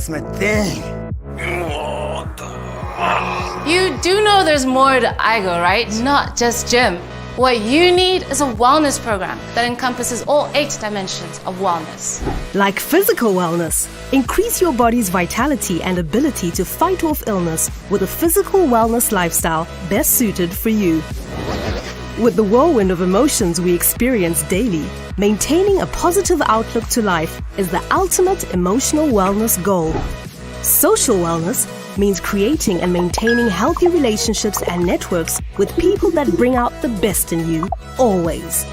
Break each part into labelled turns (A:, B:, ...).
A: That's my thing.
B: You do know there's more to iGo, right? Not just gym. What you need is a wellness program that encompasses all 8 dimensions of wellness.
C: Like physical wellness, increase your body's vitality and ability to fight off illness with a physical wellness lifestyle best suited for you. With the whirlwind of emotions we experience daily, maintaining a positive outlook to life is the ultimate emotional wellness goal. Social wellness means creating and maintaining healthy relationships and networks with people that bring out the best in you, always.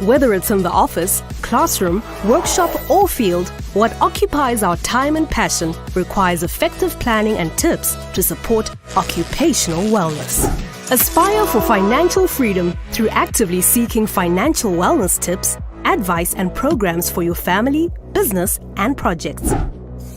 C: Whether it's in the office, classroom, workshop, or field, what occupies our time and passion requires effective planning and tips to support occupational wellness. Aspire for financial freedom through actively seeking financial wellness tips, advice, and programs for your family, business, and projects.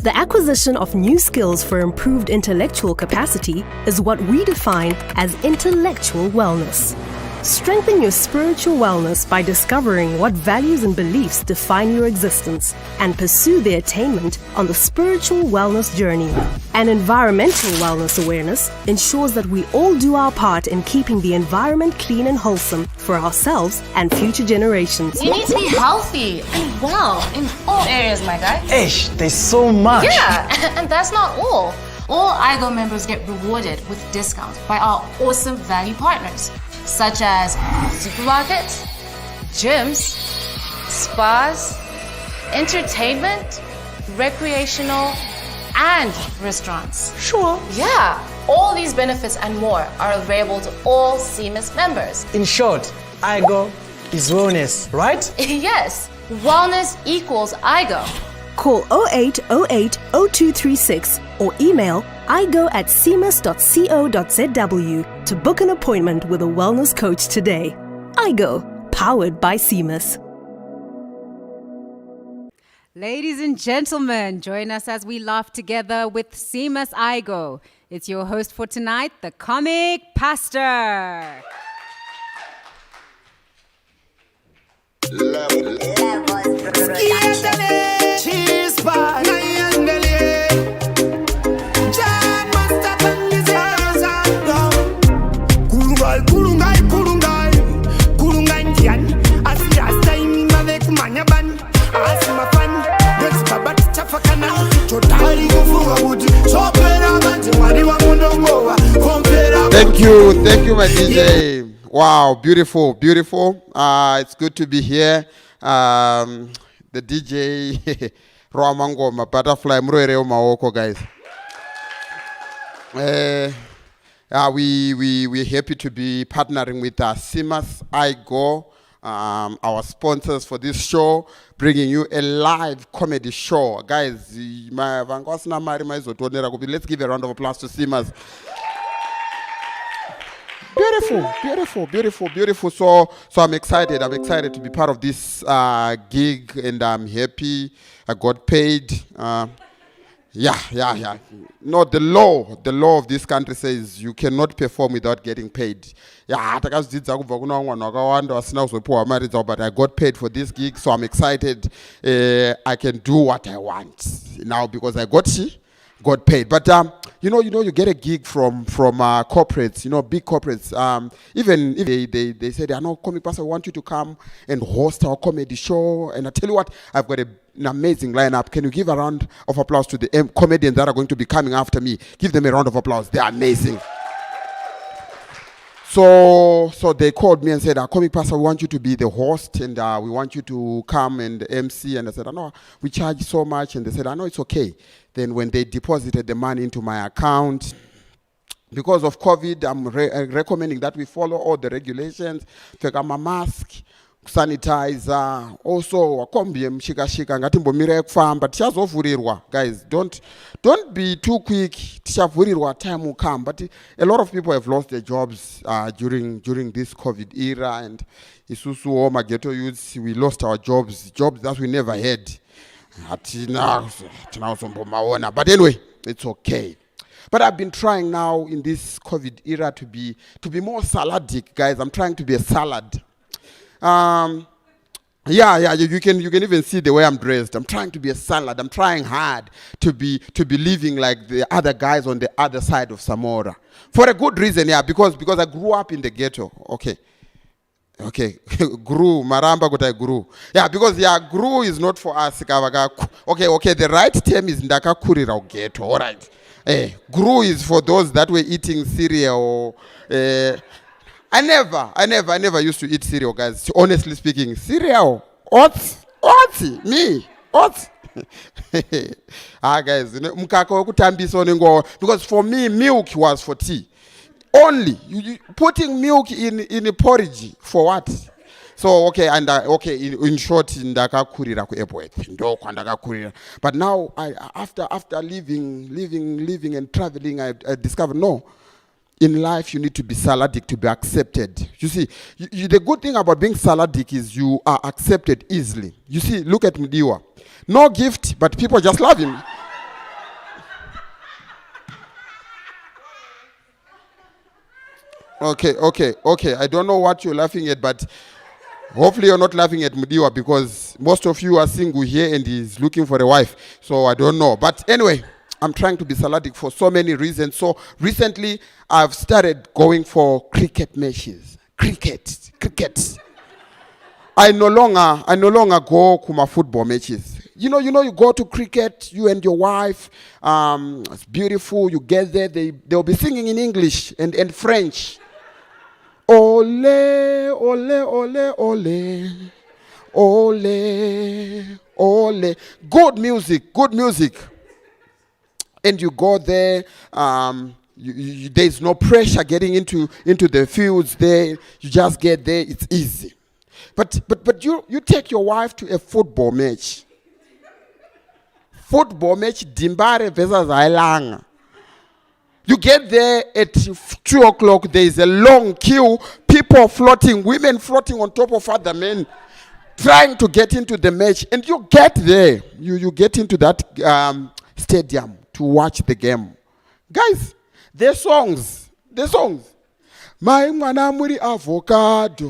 C: The acquisition of new skills for improved intellectual capacity is what we define as intellectual wellness. Strengthen your spiritual wellness by discovering what values and beliefs define your existence and pursue their attainment on the spiritual wellness journey. And environmental wellness awareness ensures that we all do our part in keeping the environment clean and wholesome for ourselves and future generations.
B: You need to be healthy and well in all areas, my guy.
A: Ish, there's so much.
B: Yeah, and that's not all. All iGo members get rewarded with discounts by our awesome value partners, such as supermarkets, gyms, spas, entertainment, recreational, and restaurants.
A: Sure.
B: Yeah, all these benefits and more are available to all Cimas members.
A: In short, iGo is wellness, right?
B: Yes, wellness equals iGo.
C: Call 0808 0236 or email igo@cimas.co.zw to book an appointment with a wellness coach today. iGo, powered by Cimas.
D: Ladies and gentlemen, join us as we laugh together with Cimas iGo. It's your host for tonight, the Comic Pastor.
E: Cheers, bye.
F: Thank you, my DJ. Wow, beautiful. It's good to be here. The DJ Ramango, my butterfly, Murere Maoko, guys. We're happy to be partnering with Cimas iGo, our sponsors for this show, bringing you a live comedy show. Guys, let's give a round of applause to Cimas. Beautiful. So I'm excited to be part of this gig, and I'm happy. I got paid. Yeah. No, the law of this country says you cannot perform without getting paid. Yeah, but I got paid for this gig, so I'm excited. I can do what I want now because I got paid. But you get a gig from corporates, big corporates. Even if they said, "I know, Comic Pastor, I want you to come and host our comedy show." And I tell you what, I've got an amazing lineup. Can you give a round of applause to the comedians that are going to be coming after me? Give them a round of applause. They're amazing. So they called me and said, Comic Pastor, we want you to be the host, and we want you to come and MC. And I said, I know, we charge so much. And they said, I know, it's okay. Then when they deposited the money into my account, because of COVID, I'm recommending that we follow all the regulations. Take a mask, sanitizer, also shika ngati mbomira ekufamba tichazovurirwa. Guys, don't be too quick. Tichavurirwa, time will come. But a lot of people have lost their jobs during this COVID era, and isusu my ghetto youths, we lost our jobs that we never had. But anyway, it's okay. But I've been trying now in this COVID era to be more saladic, guys. I'm trying to be a salad. Yeah. You can even see the way I'm dressed. I'm trying to be a salad. I'm trying hard to be living like the other guys on the other side of Samora. For a good reason, yeah, because I grew up in the ghetto. Okay. Grew, maramba kutai grew. Yeah, because grew is not for us. Okay, the right term is ndakakurira ghetto. All right. Grew is for those that were eating cereal. I never used to eat cereal, guys. Honestly speaking, cereal, oats, me, oats. Guys, because for me, milk was for tea. Only you putting milk in a porridge for what? So in short, ndakakurira ku airport. But now after living and traveling, I discovered no. In life, you need to be saladic to be accepted. You see, the good thing about being saladic is you are accepted easily. You see, look at Mdiwa. No gift, but people just love him. Okay. I don't know what you're laughing at, but hopefully you're not laughing at Mdiwa because most of you are single here and he's looking for a wife. So I don't know. But anyway, I'm trying to be saladic for so many reasons. So recently, I've started going for cricket matches. Cricket. I no longer go to my football matches. You know, you go to cricket, you and your wife. It's beautiful. You get there, they'll be singing in English and French. Ole, ole, ole, ole. Ole, ole. Good music. And you go there, there's no pressure getting into the fields there. You just get there, it's easy. But you take your wife to a football match. Dimbare versus Ailanga. You get there at 2 o'clock, there is a long queue, people floating, women floating on top of other men, trying to get into the match. And you get there, you get into that stadium to watch the game. Guys, their songs. My mwana muri avocado,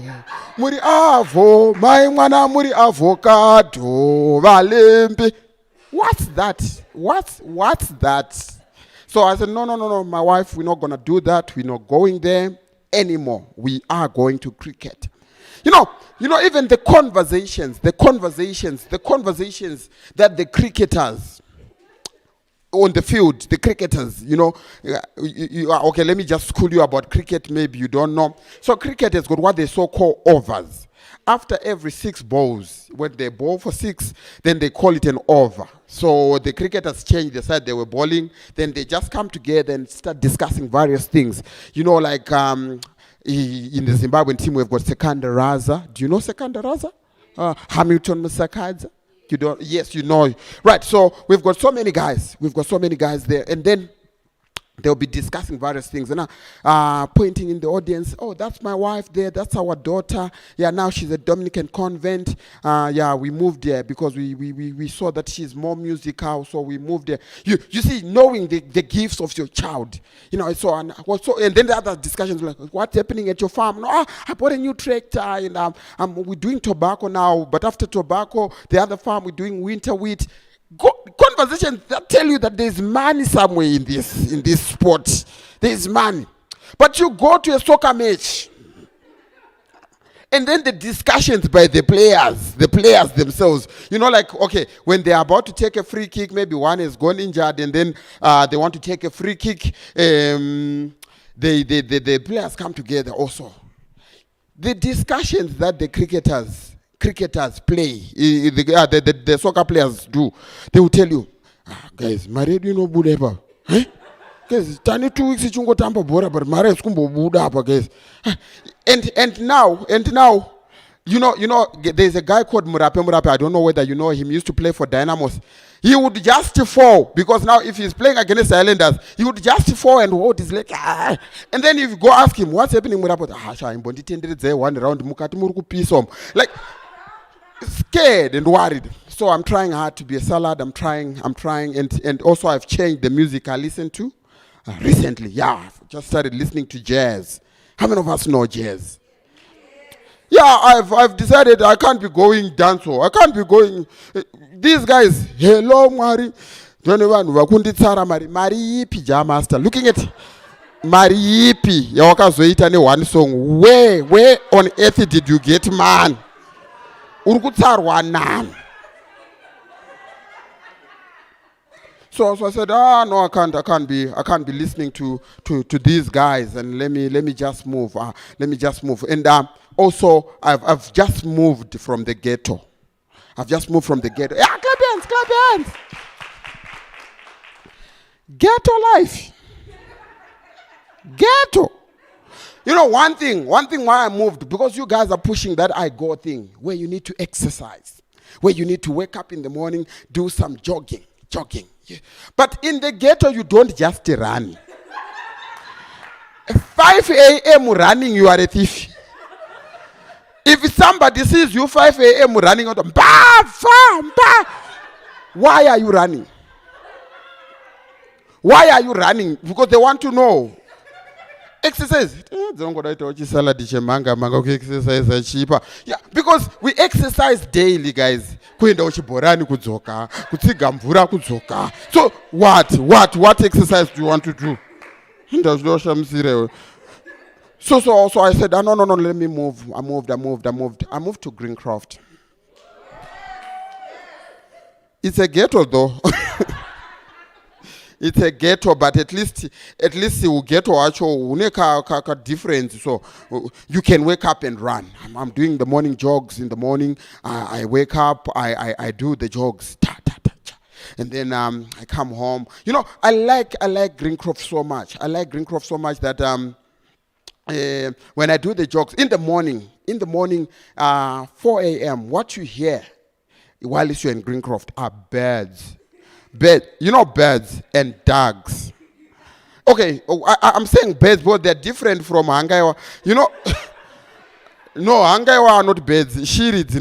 F: my mwana muri avocado, valembe. What's that? So I said, no, my wife, we're not going to do that. We're not going there anymore. We are going to cricket. You know, even the conversations that the cricketers on the field, the cricketers, okay, let me just school you about cricket, maybe you don't know. So cricket has got what they so-called overs. After every 6 balls, when they bowl for 6, then they call it an over. So the cricketers change the side they were bowling, then they just come together and start discussing various things. Like in the Zimbabwean team, we've got Sekanda Raza. Do you know Sekanda Raza? Hamilton Musakadza. You don't? Yes, you know. Right, so we've got so many guys there. And then they'll be discussing various things and pointing in the audience. Oh, that's my wife there. That's our daughter. Yeah, now she's a Dominican convent. We moved there because we saw that she's more musical, so we moved there. You see, knowing the gifts of your child. And then the other discussions like, what's happening at your farm? No, I bought a new tractor and we're doing tobacco now. But after tobacco, the other farm we're doing winter wheat. Conversations that tell you that there's money somewhere in this sport. There's money. But you go to a soccer match, and then the discussions by the players themselves, okay, when they're about to take a free kick, maybe one has gone injured, and then they want to take a free kick, the players come together also. The discussions that the cricketers play, the soccer players do, they will tell you, guys, married you know budeba. Guys, 2 weeks ichungo tamba bora, but married skumbo buda apa, guys. And now, there's a guy called Murape. I don't know whether you know him. He used to play for Dynamos. He would just fall because now if he's playing against the Islanders, he would just fall and hold his leg. And then if you go ask him what's happening, Murape, one round mukati muruku pisom. Like, scared and worried. So I'm trying hard to be a salad. I'm trying, and also I've changed the music I listen to recently. Yeah, I've just started listening to jazz. How many of us know jazz? Yeah, I've decided I can't be going dancehall. I can't be going. These guys, hello, Mari. Mari yipi ja master. Looking at Mari yipi. Yawakazoita ne one song. Where on earth did you get man? Urukutsarwa nan. So I said, no, I can't be listening to these guys, and let me just move. And also, I've just moved from the ghetto. Yeah, clap hands. Ghetto life. Ghetto. You know, one thing why I moved, because you guys are pushing that iGo thing, where you need to exercise, where you need to wake up in the morning, do some jogging. Yeah. But in the ghetto, you don't just run. 5 a.m. running, you are a thief. If somebody sees you 5 a.m. running out, why are you running? Why are you running? Because they want to know. Exercise. Yeah, because we exercise daily, guys. So what exercise do you want to do? So I said, no, let me move. I moved to Greencroft. It's a ghetto though. It's a ghetto, but at least you ghetto actually difference. So you can wake up and run. I'm doing the morning jogs in the morning. I wake up, I do the jogs, and then I come home. You know, I like Greencroft so much. I like Greencroft so much that when I do the jogs in the morning, 4 a.m. what you hear while you're in Greencroft are birds. Birds and dogs. Okay, I'm saying birds, but they're different from Hangaiwa. You know, no, Hangaiwa are not birds. Shirids,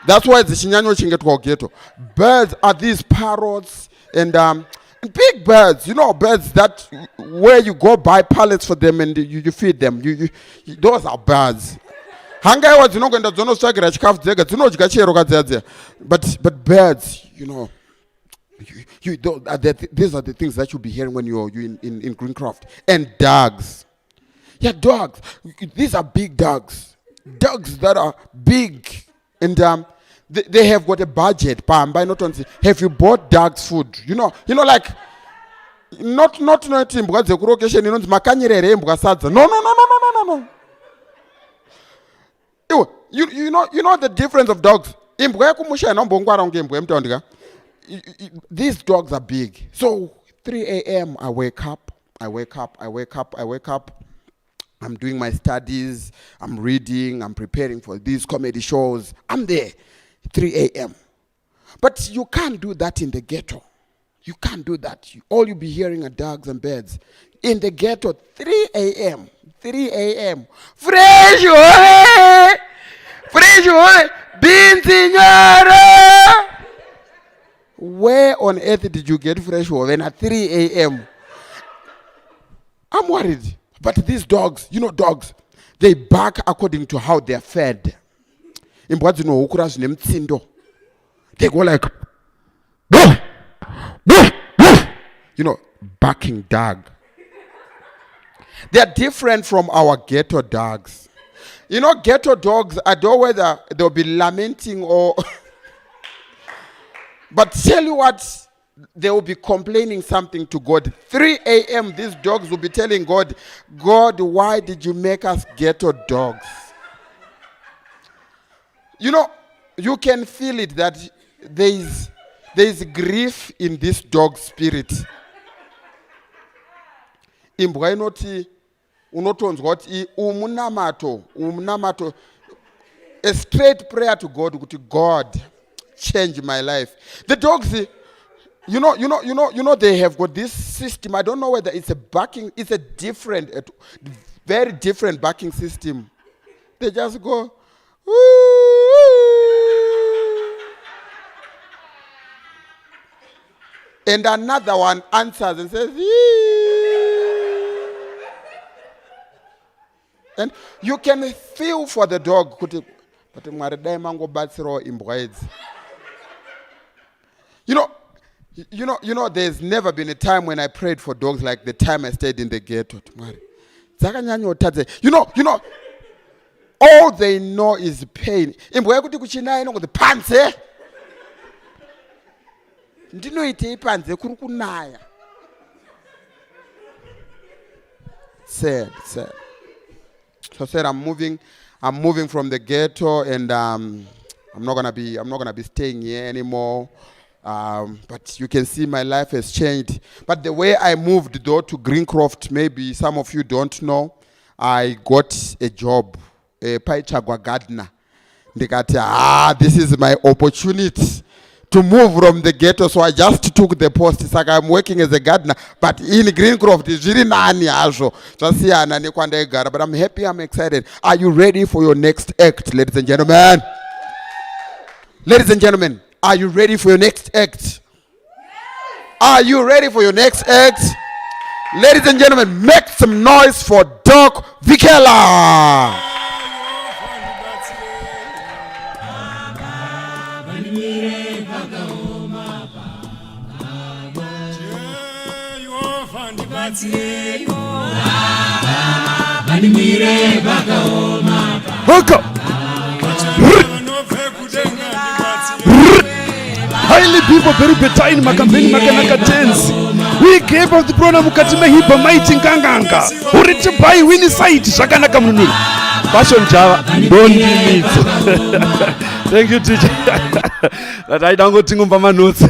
F: that's why the Shinyanyo Chingetwa ghetto. Birds are these parrots and big birds. You know, birds that where you go buy pallets for them and you feed them. You those are birds. Hangaiwa, but birds, you know. These are the things that you'll be hearing when you're in Greencroft. And dogs. Yeah, dogs. These are big dogs. Dogs that are big. And they have got a budget. Have you bought dogs food? You know, like not no. You know the difference of dogs. These dogs are big. So 3 a.m. I wake up. I'm doing my studies. I'm reading. I'm preparing for these comedy shows. I'm there 3 a.m. But you can't do that in the ghetto. You can't do that. All you'll be hearing are dogs and birds. In the ghetto, 3 a.m. Fresh beans in your. Where on earth did you get fresh water at 3 a.m.? I'm worried. But these dogs, they bark according to how they're fed. They go like, barking dog. They're different from our ghetto dogs. Ghetto dogs, I don't know whether they'll be lamenting or... But tell you what, they will be complaining something to God. 3 a.m. these dogs will be telling God, why did you make us ghetto dogs? You can feel it that there is grief in this dog spirit. Imbwa inoti unotonzwa kuti umunamato a straight prayer to God kuti God change my life. The dogs, they have got this system. I don't know whether it's a barking, it's a very different barking system. They just go, and another one answers and says, And you can feel for the dog. But you know, there's never been a time when I prayed for dogs like the time I stayed in the ghetto. You know, all they know is pain. The pants, eh? Sad. So I said I'm moving from the ghetto, and I'm not gonna be staying here anymore. But you can see my life has changed. But the way I moved though to Greencroft, maybe some of you don't know, I got a job, a Paichagwa gardener. They got, this is my opportunity to move from the ghetto, so I just took the post. It's like I'm working as a gardener, but in Greencroft, it's really nani also. But I'm happy, I'm excited. Are you ready for your next act, ladies and gentlemen? Ladies and gentlemen, are you ready for your next act? Are you ready for your next act? Ladies and gentlemen, make some noise for Doc Vikela.
G: Highly people very better in makambeni makanaka tenzi. We gave of the program mukatime hipa mighty nganganga. Uriti bai wini site zvakanaka munhu. Passion Java don't need. Thank you teacher. That I don't go tingumba manotsi.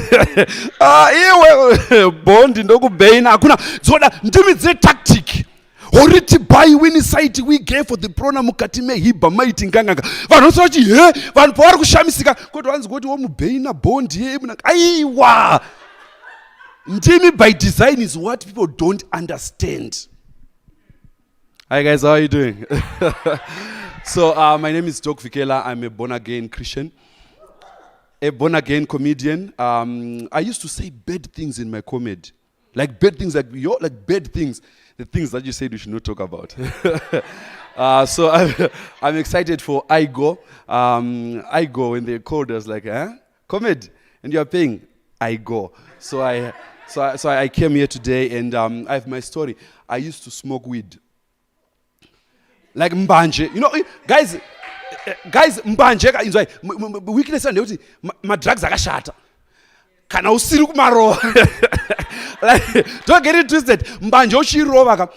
G: Iwe bond ndokubaina akuna zoda ndimi dze tactic. Horiti bai wini site we gave for the program mukatime hiba mighty nganganga. Vanhu sochi vanhu pavari kushamisika kuti wanzi kuti womubaina bond aiwa. Ndimi by design is what people don't understand. Hi guys, how are you doing? So my name is Doc Vikela. I'm a born-again Christian, a born-again comedian. I used to say bad things in my comedy, like bad things, like bad things, the things that you said we should not talk about. So I'm excited for iGo. iGo, when they called us like, comedy, and you're paying iGo. So I came here today, and I have my story. I used to smoke weed. Like mbanje, you know, guys, mbanje inzwa weakness and kuti ma drugs akashata kana usiri kumaro. Like, don't get it twisted. Mbanje uchirova ka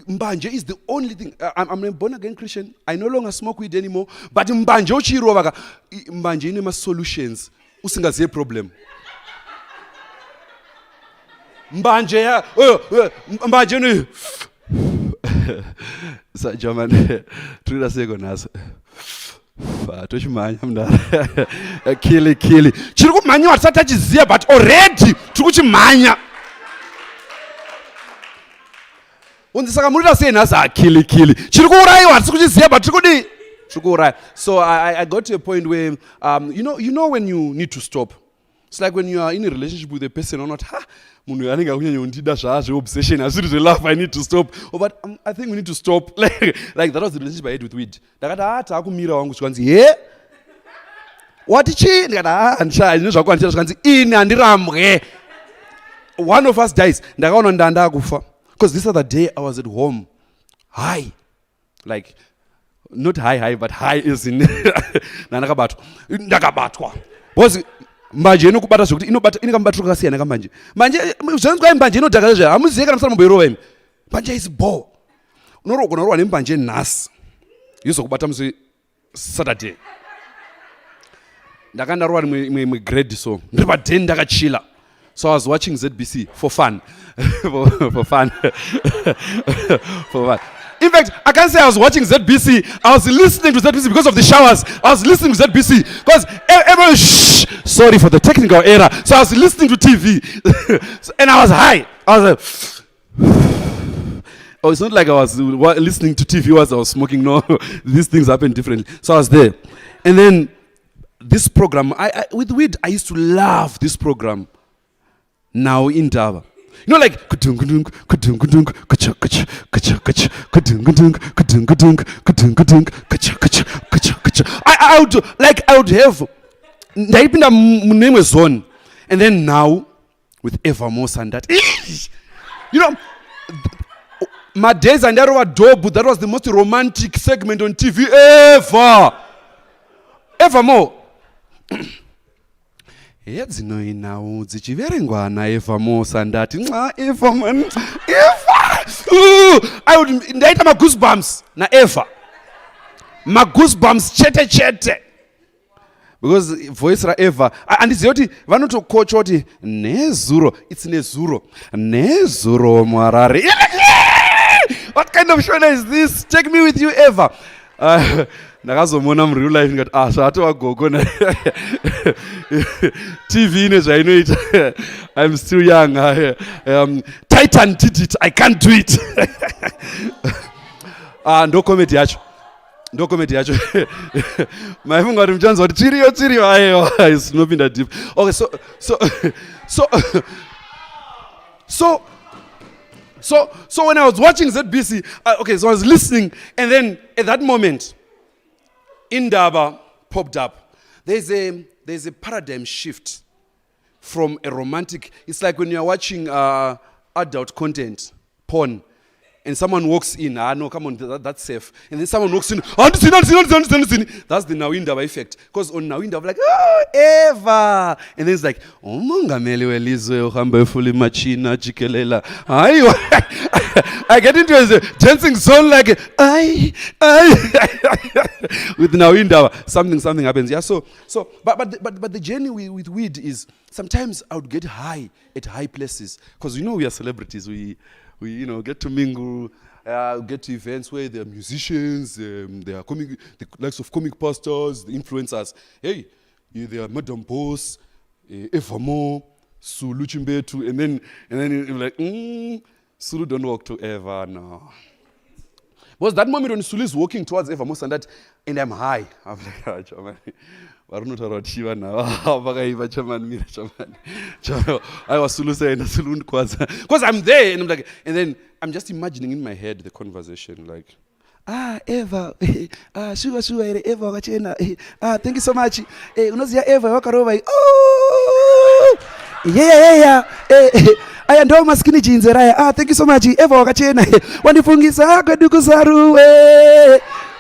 G: mbanje is the only thing. I'm a born again Christian. I no longer smoke weed anymore, but mbanje uchirova ka mbanje ine ma solutions usingaziye problem. Mbanje ya mbanje ni so German treat us naso tochimanya mndara kili chiri kumanya watisati tachiziya but already tiri kuchimanya unzisaka murita sei nhasi kili chiri kuurayiwa tisi kuchiziya but tiri kuuraya. So I got to a point where you know when you need to stop. It's like when you are in a relationship with a person or not, munhu anenge akunyanya undida zvazve obsession asiri zvelove, I need to stop. Oh, but I think we need to stop. Like that was the relationship I had with weed. Ndakati taakumira wangu zvikanzi wati chii, ndikati handishaya zvine zvakuandira zvikanzi ini handirambwe. One of us dies. Ndakaona ndanda akufa. Because this other day I was at home. High. Like not high, but high is in ndakabatwa. Because mbanje inokubata zvokuti inobata inekamubatiro kakasiyana kamanje. Manje zvanzi mbanje inodhakadza zve hamuzivi kana musara mumboirova imi. Mbanje is ball. Unogona kurova nembanje nhasi yozokubata musi Saturday. Ndakanda rova rimwe grade so ndiri padeni ndakachila. So I was watching ZBC for fun. for fun. For fun. In fact, I can't say I was watching ZBC. I was listening to ZBC because of the showers. I was listening to ZBC because everyone, sorry for the technical error. So I was listening to TV. And I was high. I was like, oh, it's not like I was listening to TV whilst I was smoking. No, these things happen differently. So I was there. And then this program, with weed, I used to love this program. Now in Dava. You know, like I would have ndaipinda munimwe zone, and then now with evermore sandat. You know, my days and Dobu, that was the most romantic segment on TV ever. Evermore. Yedzino now dzichiverengwana evermore sandati. Evermore. I would ndaita ma goosebumps na Eva. Ma goosebumps chete. Because voice ra Eva and it's yoti vanotocoach oti nezuro, it's nezuro mwarare. What kind of show is this? Take me with you, Eva. Ndakazomona mu real life ngati zvatova na TV ine zvainoita. I'm still young. Titan did it. I can't do it. Ndo comedy yacho. Maifunga kuti mchanzo kuti chiriyo ayo sinopinda deep. Okay, so when I was watching ZBC, so I was listening, and then at that moment, Indaba popped up. There's a paradigm shift from a romantic. It's like when you're watching adult content, porn, and someone walks in. No, come on, that's safe. And then someone walks in. That's the Nawindaba effect. Because on Nawindaba, like, oh, Eva. And then it's like, oh, Mongameli Elizo, Hambefuli Machina, Chikelela. I get into a dancing zone like, with Nawindaba. Something happens. Yeah. But the journey with weed is sometimes I would get high at high places. Because we are celebrities. We get to mingle, get to events where there are musicians, there are the likes of comic pastors, the influencers. Hey, there are Madam Boss, Evermore, Sulu Chimbetu, and then you're like, Sulu don't walk to Eva, no. Was that moment when Sulu is walking towards Evermore and I'm high. I'm like, I was Sulu saying because I'm there and I'm like, and then I'm just imagining in my head the conversation like, Eva, sure, Eva, thank you so much. Unozia Eva, wakarova, oh, yeah. Aya ndo maskini jinzeraya. Thank you so much. Eva wakachena. Wanifungisa kadukusaru.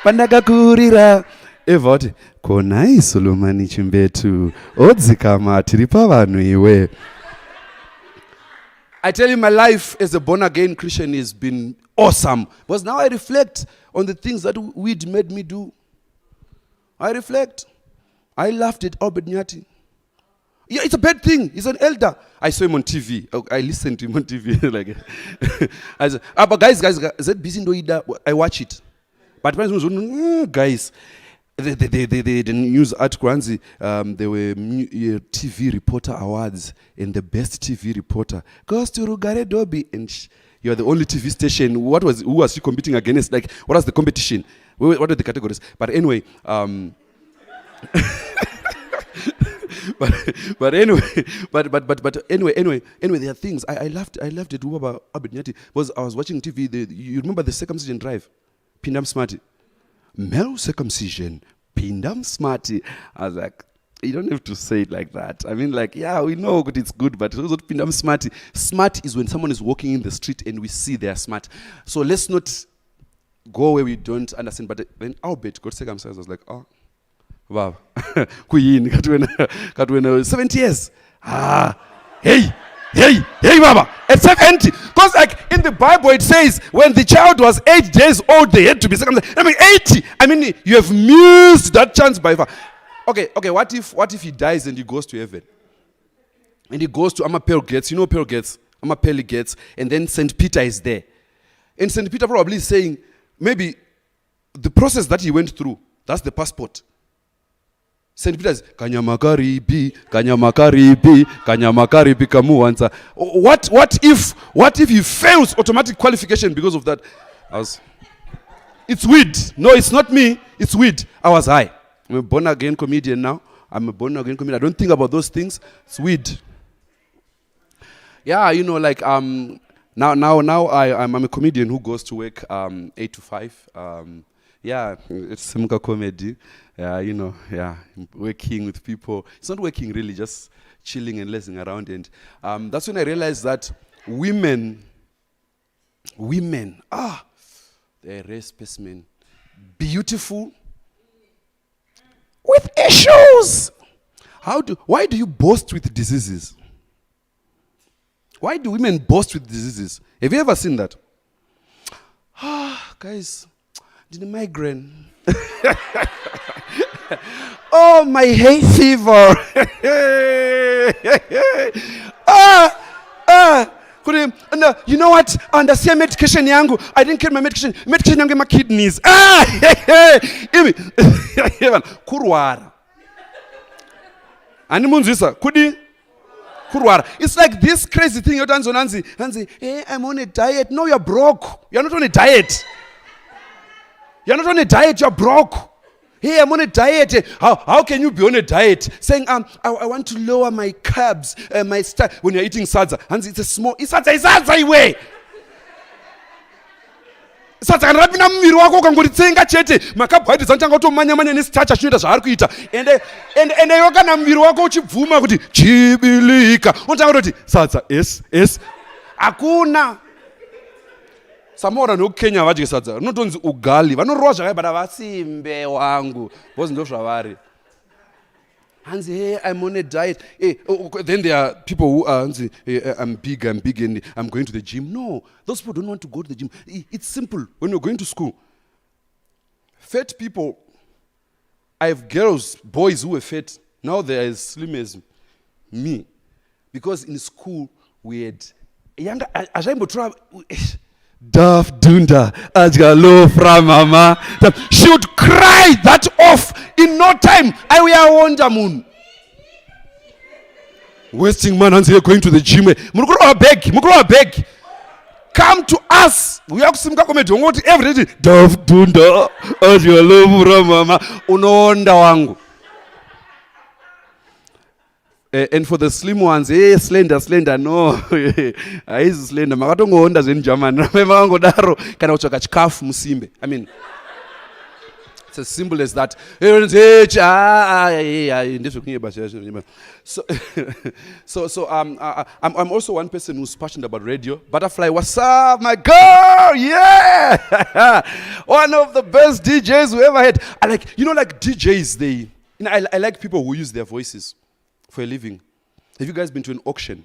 G: Pandakakurira. Eva wati kona isolomani chimbetu odzikama tiri pavanhu iwe. I tell you, my life as a born-again Christian has been awesome. Because now I reflect on the things that weed made me do. I reflect. I laughed at Albert Nyati. Yeah, it's a bad thing. He's an elder. I saw him on TV. I listened to him on TV. Like, I said, but guys, is that busy? I watch it. But guys, the news article, there were TV reporter awards, and the best TV reporter goes to Rugare Dobby, and you're the only TV station. Who was she competing against? Like, what was the competition? What are the categories? But anyway, but anyway, there are things I loved it. About Abednyati was I was watching TV. You remember the circumcision drive, Pindam Smarty. Male circumcision, Pindam Smarty. I was like, you don't have to say it like that. I mean, like, yeah, we know it's good, but it's also Pindam Smarty. Smart is when someone is walking in the street and we see they are smart. So let's not go where we don't understand. But then Albert got circumcised. I was like, oh, wow. Queen, got 70 years. Hey, Baba, at 70. Because like in the Bible it says when the child was 8 days old, they had to be circumcised. I mean 80. I mean you have missed that chance by far. Okay, what if he dies and he goes to heaven? And he goes to Amapel Gates, you know Pearl Gates, Amapeli Gates, and then St. Peter is there. And St. Peter probably is saying, maybe the process that he went through, that's the passport. St. Peter is Kanyamakaribi kamuanza. What if he fails automatic qualification because of that? It's weed. No, it's not me. It's weed. I was high. I'm a born again comedian now. I don't think about those things. It's weed. Yeah, like Now I'm a comedian who goes to work 8 to 5. Yeah, it's Simka comedy. Working with people. It's not working really, just chilling and lazing around. And that's when I realized that women, they're a rare specimen. Beautiful, with issues. Why do you boast with diseases? Why do women boast with diseases? Have you ever seen that? Guys, did a migraine. Oh, my hay fever. You know what? Under the medication yangu, I didn't get my medication. Medication yangu my kidneys. Kurwara. Ani munzisa kudi kurwara. It's like this crazy thing you dance on Nanzi. Hey, I'm on a diet. No, you're broke. You're not on a diet. You're not on a diet, you're broke. Hey, I'm on a diet. How can you be on a diet? Saying, I want to lower my carbs, my when you're eating salsa. And it's a small, salsa iwe. Salsa kanapina mumiri wako ukangotsenga chete. Macarbohydrates anotanga kutomanya nestarch chinoita zvaari kuita. And yoga na mumiri wako uchibvuma kuti chibilika. Unotanga kutoti salsa yes. Hakuna. Samora no Kenya vadye sadza rinotonzi ugali vanorowa zvakaiba vasimbe wangu because ndo zvavari hanzi hey I'm on a diet. Hey, then there are people who are hanzi hey, I'm big and I'm going to the gym. No, those people don't want to go to the gym. It's simple. When you're going to school, fat people, I have boys who were fat, now they're as slim as me, because in school we had younger Daf Dunda Ajgalo from Mama. She would cry that off in no time. I will wonder moon. Wasting man and going to the gym. Mukro beg. Come to us. We have some comedy. What every day. Daf Dunda Ajgalo from Mama. Unoonda wangu. And for the slim ones, hey, slender, no. He's slender. Makatongo onda zen German. Memango daro kana uchoka chikafu musimbe. I mean, it's as simple as that. So I'm also one person who's passionate about radio. Butterfly, what's up, my girl? Yeah, one of the best DJs we ever had. I like DJs. I like people who use their voices for a living. Have you guys been to an auction?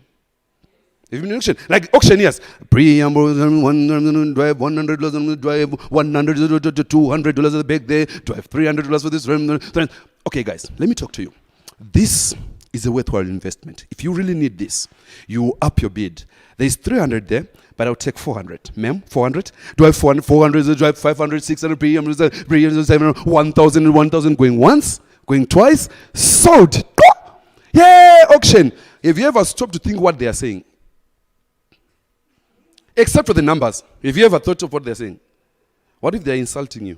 G: Have you been to an auction? Like auctioneers. Preamble, drive $100, drive $100 to $200 at the back there, drive $300 for this. Okay, guys, let me talk to you. This is a worthwhile investment. If you really need this, you up your bid. There's 300 there, but I'll take 400. Ma'am, 400? Do I have 400, drive 500, 600, preamble, 700, 1,000, going once, going twice, sold. Yeah, auction. Have you ever stopped to think what they are saying? Except for the numbers. Have you ever thought of what they're saying? What if they're insulting you?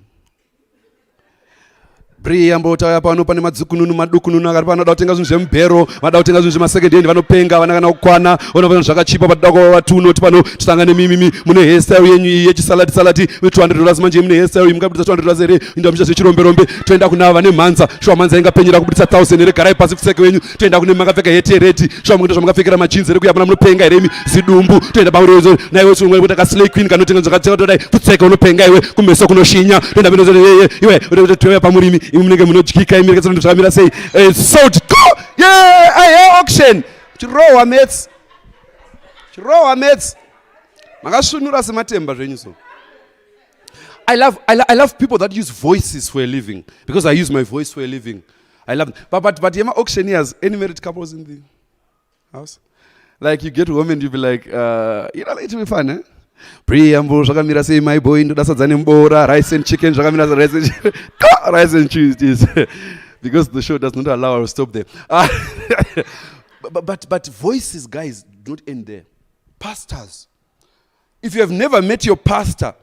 G: Briyambota pano pane madzukununu madukununu akati panoda kutenga zvinhu zvemubhero vanoda kutenga zvinhu zvemasekend hand vanopenga vana kana kukwana unopana zvakachipa padoko vatunoti pano titanga nemimimi mune hairstyle yenyu yechisalati $200 manje mune hairstyle iyi mungabudisa $200 here inda mucha zvechiromberombe toenda kuna vane mhanza shuwa mhanza ingapenyera kubudisa 1000 here garai pasi kupfeke wenyu toenda kune makapfeka heti redi shuwa mungoita zvamukapfekera majinzi here kuya pana munopenga here zidumbu toenda pamurezo naiwe chimwe kuti slay queen kanotenga zvakatenga todai kupfeka unopenga iwe kumeso kunoshinya toenda binozo iwe toya pamurimi munenge munodyika imireke tsando zvakamira sei sold go yeah I hear auction chirowa mates makasvinura sematemba zvenyu so I love people that use voices for a living because I use my voice for a living. I love but yema auctioneers, any married couples in the house? Like you get home and you be like it will be fun, eh? Preamble zvakamira sei my boy ndoda sadza nembora rice and chicken zvakamira rice and cheese because the show does not allow us to stop there. But voices, guys, don't end there. Pastors, if you have never met your pastor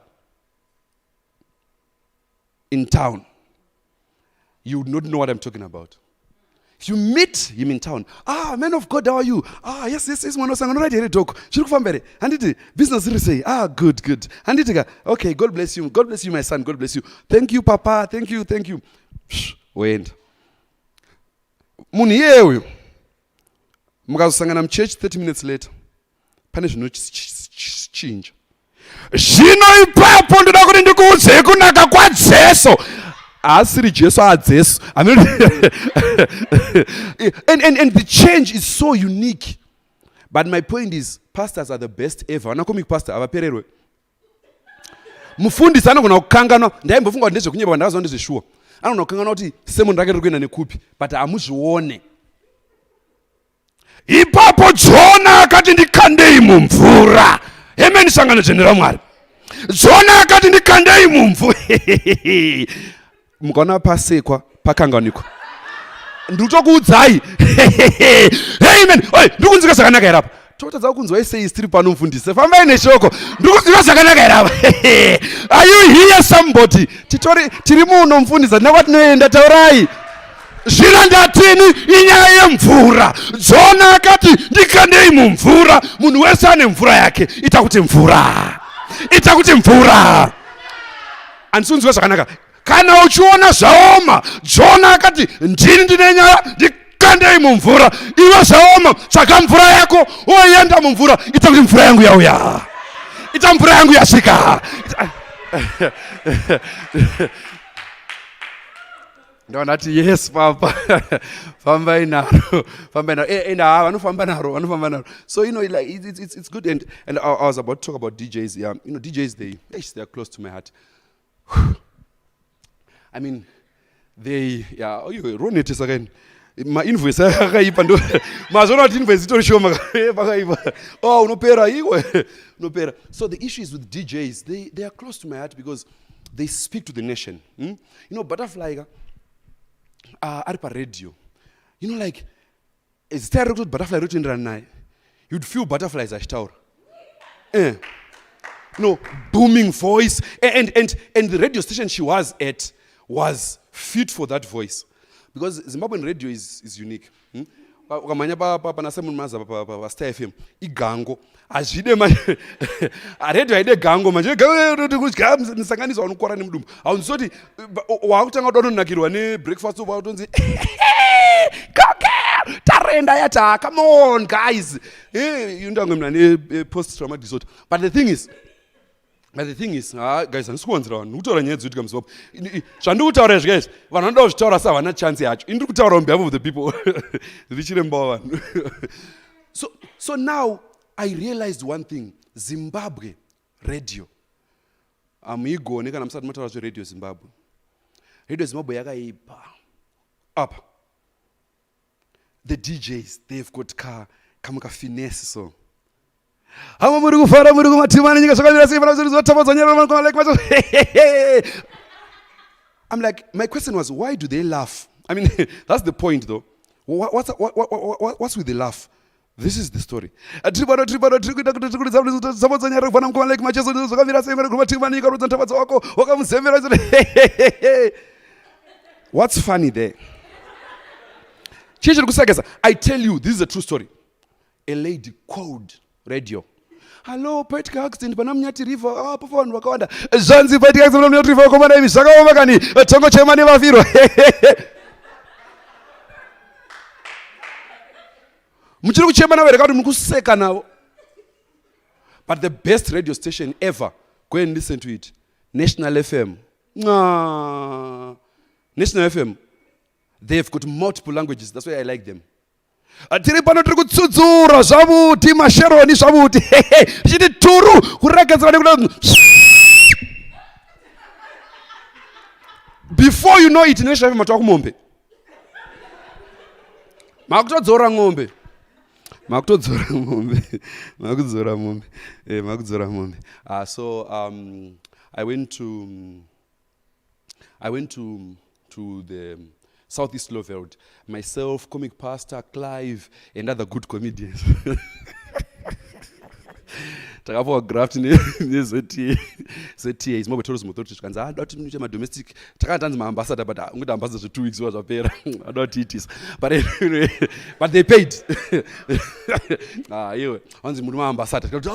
G: in town, you would not know what I'm talking about. If you meet him in town, man of God, how are you? Yes, mwana sanga right here talk. Shiri kufamba here. Handiti business iri say, good. Handiti ka, okay, God bless you, my son, God bless you. Thank you, Papa, thank you. Wenda. Munhu iyeyo mukazosangana muchurch 30 minutes later, pane zvinochinja. Zvino ipapo ndoda kuti ndikuudze kunaka kwaJesu. Asiri Jesu aDzesu. I mean, and the change is so unique. But my point is, pastors are the best ever. Wanakomic pastor avapererwe. Mufundisi anogona kukanganwa. Ndaimbofunga kuti ndezvekunyeba ndakazwa ndezveshuwa. Anogona kukanganwa kuti sermon rake riri kuenda nekupi, but amuzvione. Ipapo Jona akati ndikandei mumvura. Amen, sangano general Mwari. Jona akati ndikandei mumvura. Mukaona pasekwa pakanganikwa. Ndikutokuudzai. Amen. Oi, ndikunzika zvakanaka here apa. Totadza kunzwa essays tiri pano mufundisi. Fambai neshoko. Ndikunzika zvakanaka here apa. Are you here somebody? Tiri muno mufundisi. Ndakwatinoenda taurai. Zvino ndatini inyaya yemvura. Jona akati ndikandei mumvura. Munhu wese ane mvura yake. Ita kuti mvura. Andisunzwa zvakanaka. Kana uchiona zvaoma, Jona akati ndini ndine nyaya ndikandei mumvura. Iwe zvaoma, tsvaka mvura yako, woenda mumvura. Ita kuti mvura yangu yauya. Ita mvura yangu yasvika. Ndonati yes papa. Fambai naro. Vanofamba naro. So like it's good, and I was about to talk about DJs. Yeah, DJs they are close to my heart. I mean, they run it again. My invoice akaipa ndo mazona kuti invoice itorishoma pakaipa. Unopera. So the issue is with DJs, they are close to my heart because they speak to the nation. Butterfly ari radio. Like it's terrible butterfly routine run. You'd feel butterflies achitaura. Booming voice, and the radio station she was at was fit for that voice, because Zimbabwean radio is unique. Ukamanya pana Simon Maza pa Star FM igango azvide manje radio haide gango manje nisanganiswa unokora nemudumbu aunzoti wakutanga kudononakirwa nebreakfast utonzi tarenda yata, come on guys, yundangomna ne post traumatic disorder. But the thing is, guys, andisikuwanzira vanhu ndikutaura nyaya dzoitika muZimbabwe. Zvandikutaura guys, vanhu vanoda kuzvitaura savana chance yacho. Ini ndiri kutaura on behalf of the people. Ndichiremba vanhu. So now I realized one thing. Zimbabwe radio. iGo kana musati mataura zveRadio Zimbabwe. Radio Zimbabwe yakaipa. Up. The DJs, they've got kamuka finesse so. I'm like, my question was, why do they laugh? I mean, that's the point though. What's with the laugh? This is the story. What's funny there? I tell you, this is a true story. A lady called radio. Hello, Petka accident panamnyati river. Papa vanhu vakawanda. Zvanzi Petka accident panamnyati river komana imi zvakaoma kani. Tongo chema nevafiro. Muchiri kuchema nawo rekati mukuseka nawo. But the best radio station ever, go and listen to it. National FM. National FM. They've got multiple languages. That's why I like them. Tiri pano tiri kutsudzura zvavuti masheroni zvavuti chiti turu kurekedzera nekuda. Before you know it, National FM matwa kumombe. Makutodzora ngombe. So I went to the Southeast Loveld, myself, comic pastor, Clive, and other good comedians. takapuwa graft ZTA is mobile tourism authority tikanzi ada kuti muite domestic takatanzi maambassador but unguti ambassador 2 weeks was zvapera ada kuti it is but anyway but they paid iwe wanzi muri maambassador tikati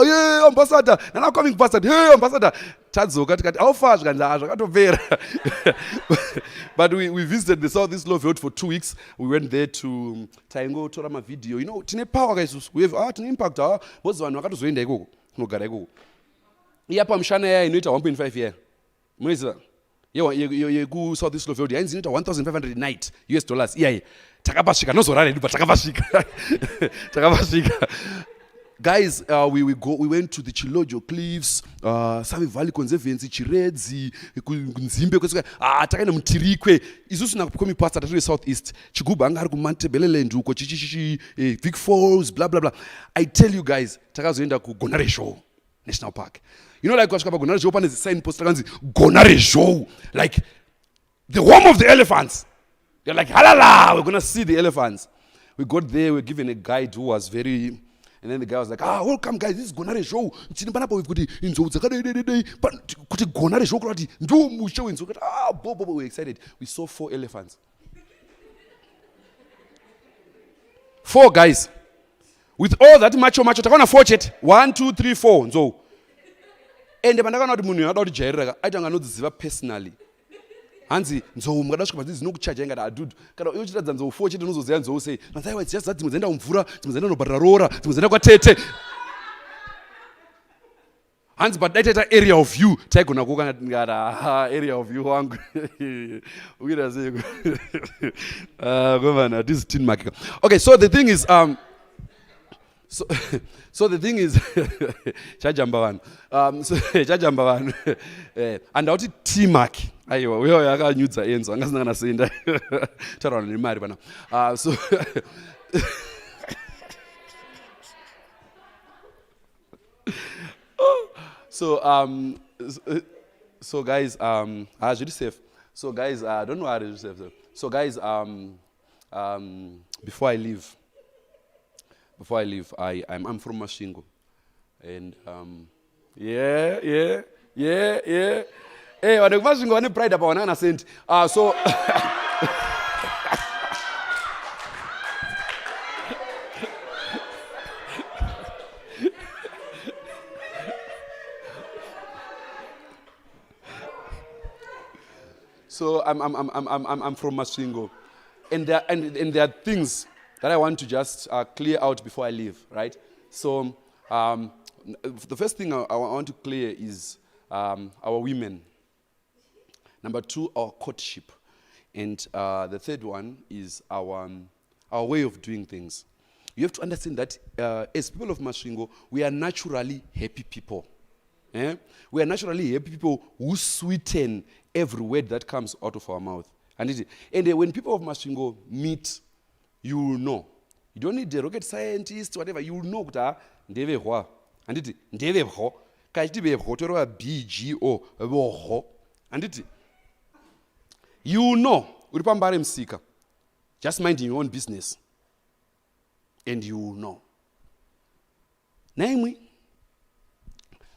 G: yeah ambassador nana coming pastor hey ambassador tadzoka tikati aufa zvikanzi zvakatopera but we visited the Southeast Love for 2 weeks. We went there to taingo tora ma video. You know, tine power guys. We have tine impact. Both vanhu vakatozoenda ikoko. Kunogara ikoko. Iyapa mshana yaya inoita 1.5 year. Mweza. Yeku Southeast Love yainzi inoita 1,500 night US dollars. Iyaye. Takapashika nozorara edu takapashika. Takapashika. Guys, we went to the Chilojo Cliffs, Save Valley Conservancy, Chiredzi, Nzimbe, takaenda mutirikwe. Isusu nakukomi pasta taturi Southeast. Chigubhu anga ari kumantebelele nduko, Vic Falls, blah blah blah. I tell you guys, takazoenda ku Gonare Show National Park. You know, like kwasvika pa Gonare Show pane sign post takanzi Gonare Show, like the home of the elephants. They're like halala, we're gonna see the elephants. We got there, we were given a guide who was very. And then the guy was like, welcome guys, this is Gonare Show. We've got Gonare Show. We're excited. We saw 4 elephants. 4 guys. With all that macho, takana 4 chet. 1, 2, 3, 4. So. And the bandagana munu adori jaira. I don't know this personally. Hanzi nzo mukadasvika panzi dzinokuchaja ngati adudu kana yochitadza nzo 4 chete unozoziya nzo say mazaiwa it's just that dzimwe umvura dzimwe dzenda nobhadhara rora dzimwe dzenda kwatete hanzi but data area of you taigona kuka ngata area of you wangu uira seko governor this is tin market. Okay, so the thing is so the thing is chajamba vanhu chajamba vanhu and auti T mark aiwa uyo yakanyudza enzo angasina kana senda tarawana nemari pana so guys really safe. So guys I don't know how to safe. So guys before I leave I'm from Masvingo, and yeah. Hey, when Masvingo wane pride apa wana sent. So so I'm from Masvingo, and there are things that I want to just clear out before I leave, right? So the first thing I want to clear is our women. Number 2, our courtship. And the third one is our way of doing things. You have to understand that as people of Masvingo, we are naturally happy people. We are naturally happy people who sweeten every word that comes out of our mouth. And when people of Masvingo meet, you will know. You don't need a rocket scientist, whatever. You will know that ndeve hwa. And ndeve ho. Kachiti be ho toro BGO ho. And you will know. Uripambare msika. Just minding your own business. And you will know. Naimwe.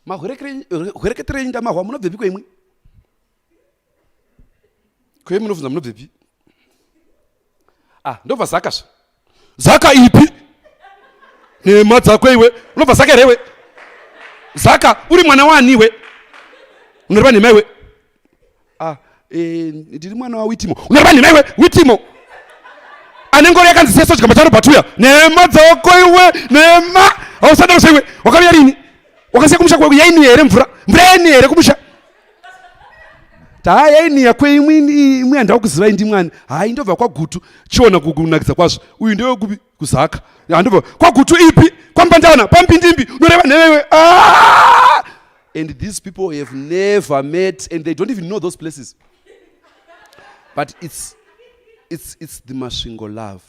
G: Ma hureketere inda mahwa munobvepi kwemwe. Kwemwe munobvunza munobvepi. Ndobva zakasha. Zaka ipi? Nema dzakwe iwe. Unobva zaka rewe. Zaka uri mwana waniwe. Unoreba nema iwe. Ndiri mwana wa Witimo. Unoreba nema iwe Witimo. Anengori yakanzi seso chikamba charo patuya. Nema dzakwe iwe. Nema. Ausada usewe. Wakabiya rini? Wakasiya kumusha kwa yaini here mvura. Mvura yaini here kumusha. Yaini yakwe imwe andau kuziva indi mwana. Ndobva kwa Gutu chiona kukunakisa kwazvo. Uyu ndewe kupi kuzaka. Ndobva kwa Gutu ipi kwambandana pampindimbi unoreva newewe. And these people have never met and they don't even know those places. But it's the Masvingo love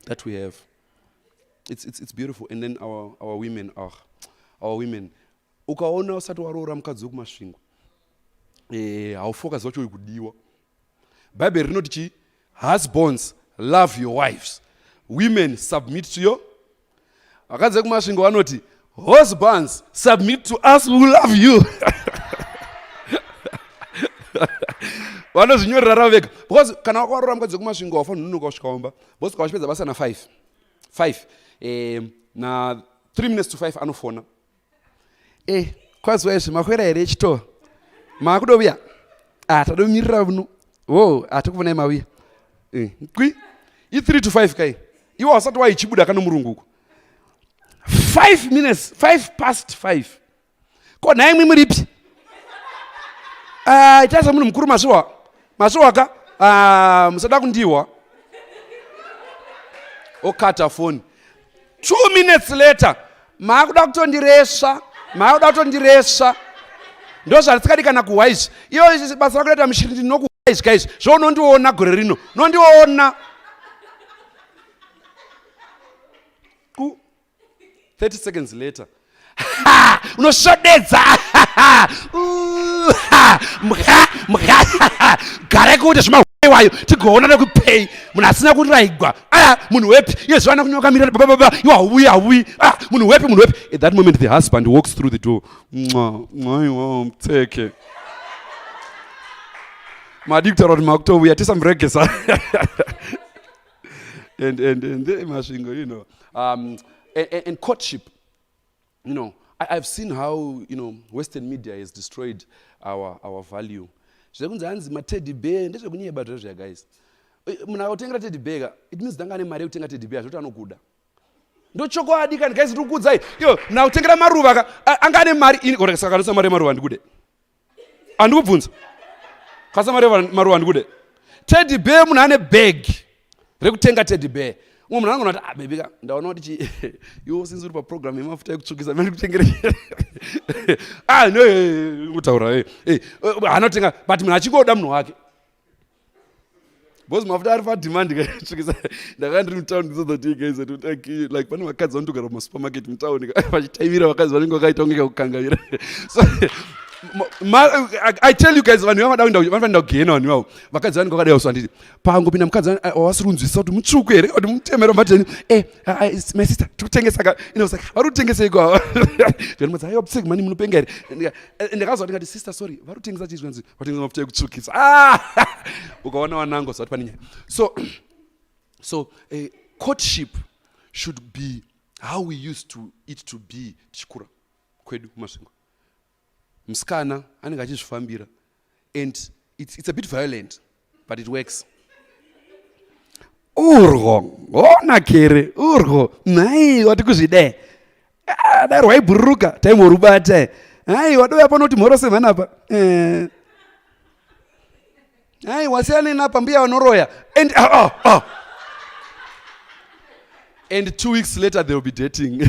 G: that we have. It's beautiful. And then our women ukaona usati warora mukadzi wekumasvingo haufokazi wacho uri kudiwa. Bible rinoti chi husbands love your wives, women submit to your. Vakadzi vekumasvingo vanoti Husbands, submit to us who love you. Vanozvinyorera ravo vega. Because kana wakarora mukadzi kumasvingo wafa nunuka kusvikaumba. Bosi kawachipedza basa na 5 na 3 minutes to 5 anofona. Kwazi waizvi makwera here chito. Makudovuya. Tadomirira vuno. Atakufonai mauya. Kwi. 3 to 5 kai. Iwo wasati waichibuda kana murunguko. 5 minutes, 5 past 5. Ko naye mwi muripi? Itaza munhu mukuru maswaka. Musada kundiwa. Okata phone. 2 minutes later, makuda kutondiresha. Ndo zvatikadikana kuwise. Iyo basa rakuita mushirindi nokuwise guys. Zvonondiona gore rino. Nondiona. 30 seconds later. Unoshodedza. Gare kuti zvimahwewayo tigoona nekupay. Munhu asina kuraigwa. Munhu wepi? Iye zvana kunyoka mirira baba. Iwo hauyi. Munhu wepi? At that moment the husband walks through the door. Mteke. Madikutara kuti makutouya tisamuregesa. And mashingo, you know. And courtship, you know, I've seen how, you know, Western media has destroyed our value. Zvekunzi hanzi ma-teddy bear, ndezvekunyeba zvozvo guys. Munhu akatengera teddy bear, it means danga ane mari yekutenga teddy bear, zvoti anokuda. Ndochokwadi kani guys, ndikukudzai. Yo, munhu akatengera maruva anga ane mari, saka kanosa mari yemaruva ndikude. Andikubvunza. Kasa mari yemaruva ndikude. Teddy bear munhu ane bag rekutenga teddy bear. Munhu anogona kuti baby ndaona kuti iwo sinzi uri paprogram yemafuta ekutsvukisa mari kutengere. No utaura anotenga but munhu achingoda munhu wake. Boss mafuta ari pademand kutsvukisa. Ndakanga ndiri mutown ndizodoti guys like pane vakadzi vanotogara mumasupermarket mutown vachitaivira vakadzi vanenge vakaita kunge kukangamira. So I tell you guys, vanhu kugena vanhu ivavo vakadzi vanenge vakadai uswa nditi pangopinda mukadzi wasiri kunzwisisa kuti mutsvuku here kuti mutemero mbateni my sister tikutengesa vari kutengesa iko ndimudza aiwa pseki mani munopenga here ndakazwa ndikati sister sorry vari kutengesa chii zvanzi vatengesa mafuta ekutsvukisa ukaona wanango zvati pane nyaya. So courtship should be how we used to it to be tichikura kwedu kumasvingo. Musikana anenge achizvifambira and it's a bit violent but it works. Ona kere nai wati kuzvide dai waibhururuka taimorubata wadoya panoti mhoro semhanapa wasiyana inapa mbuya vanoroya and 2 weeks later they'll be dating.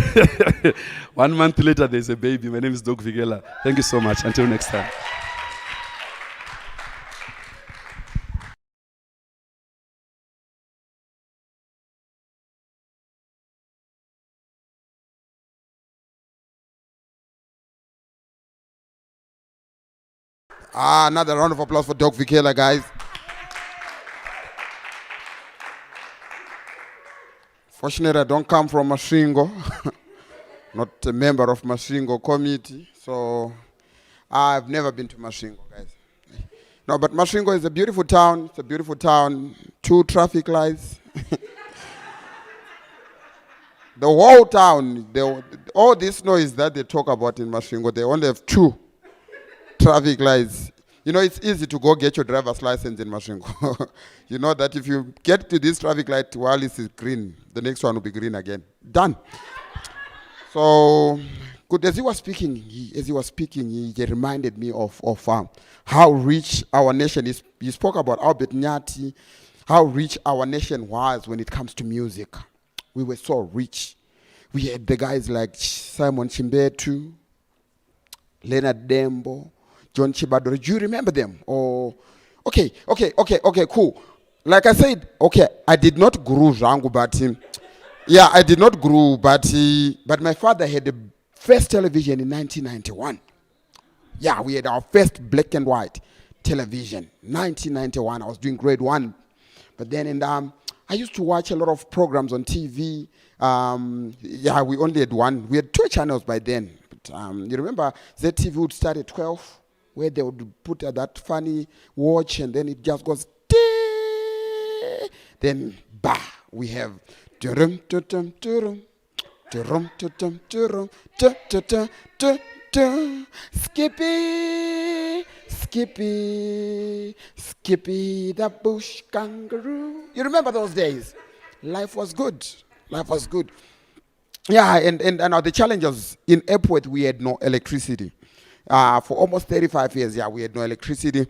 G: 1 month later there's a baby. My name is Dog Vikela. Thank you so much. Until next time.
F: Another round of applause for Dog Vikela, guys. Fortunately, I don't come from Masvingo, not a member of Masvingo committee, so I've never been to Masvingo, guys. No, but Masvingo is a beautiful town. It's a beautiful town. 2 traffic lights. The whole town, all this noise that they talk about in Masvingo, they only have 2 traffic lights. You know, it's easy to go get your driver's license in Masvingo. You know that if you get to this traffic light while it's green, the next one will be green again. Done. So, good. As he was speaking, he reminded me of how rich our nation is. He spoke about Albert Nyati, how rich our nation was when it comes to music. We were so rich. We had the guys like Simon Chimbetu, Leonard Dembo, John Chibadori. Do you remember them? Okay, cool. Like I said, okay, I did not grow Zangu, but I did not grow, but my father had the first television in 1991. Yeah, we had our first black and white television, 1991. I was doing grade 1. But then I used to watch a lot of programs on TV. We only had one. We had 2 channels by then. But, you remember ZTV would start at 12, where they would put that funny watch, and then it just goes, tee. Then, bah, we have turum, tutum, turum, turum, tutum, turum, tutum, tutum, Skippy, Skippy, Skippy the bush kangaroo. You remember those days? Life was good. Life was good. Yeah, and the challenges in Epworth, we had no electricity. For almost 35 years, we had no electricity.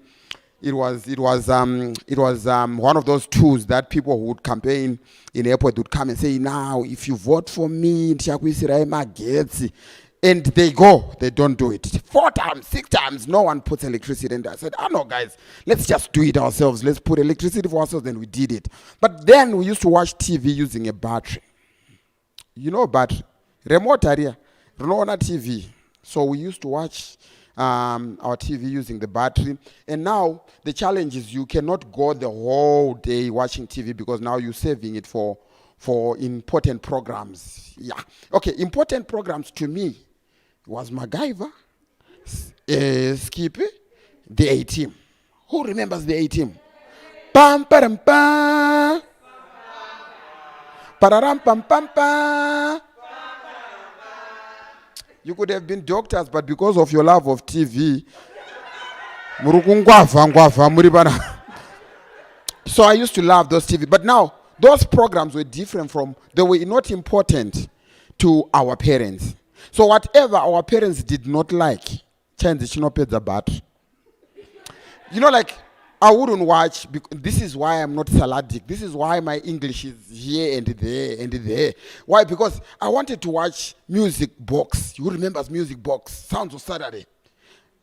F: It was one of those tools that people who would campaign in Epworth would come and say, now, if you vote for me, and they go, they don't do it. 4 times, 6 times, no one puts electricity in there. I said, no, guys, let's just do it ourselves. Let's put electricity for ourselves, then we did it. But then we used to watch TV using a battery. You know battery? Remote area. On a TV. So we used to watch our TV using the battery. And now the challenge is you cannot go the whole day watching TV because now you're saving it for important programs. Yeah. Okay, important programs to me was MacGyver, Skippy, the A-Team. Who remembers the A-Team? Pam, param, pam. Pararam, pam, pam, pam. You could have been doctors, but because of your love of TV, so I used to love those TV. But now, those programs were different they were not important to our parents. So whatever our parents did not like, the battery. You know, like, I wouldn't watch, this is why I'm not saladic. This is why my English is here and there and there. Why? Because I wanted to watch Music Box. Who remembers Music Box? Sounds of Saturday.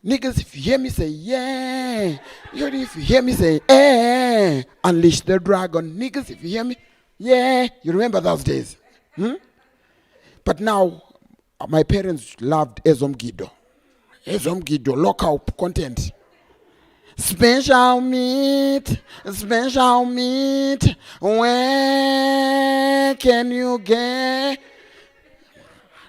F: Niggas, if you hear me say, yeah. If you hear me say, eh. Unleash the dragon. Niggas, if you hear me, yeah. You remember those days? But now, my parents loved Ezom Gido. Ezom Gido, local content. Special meat, where can you get?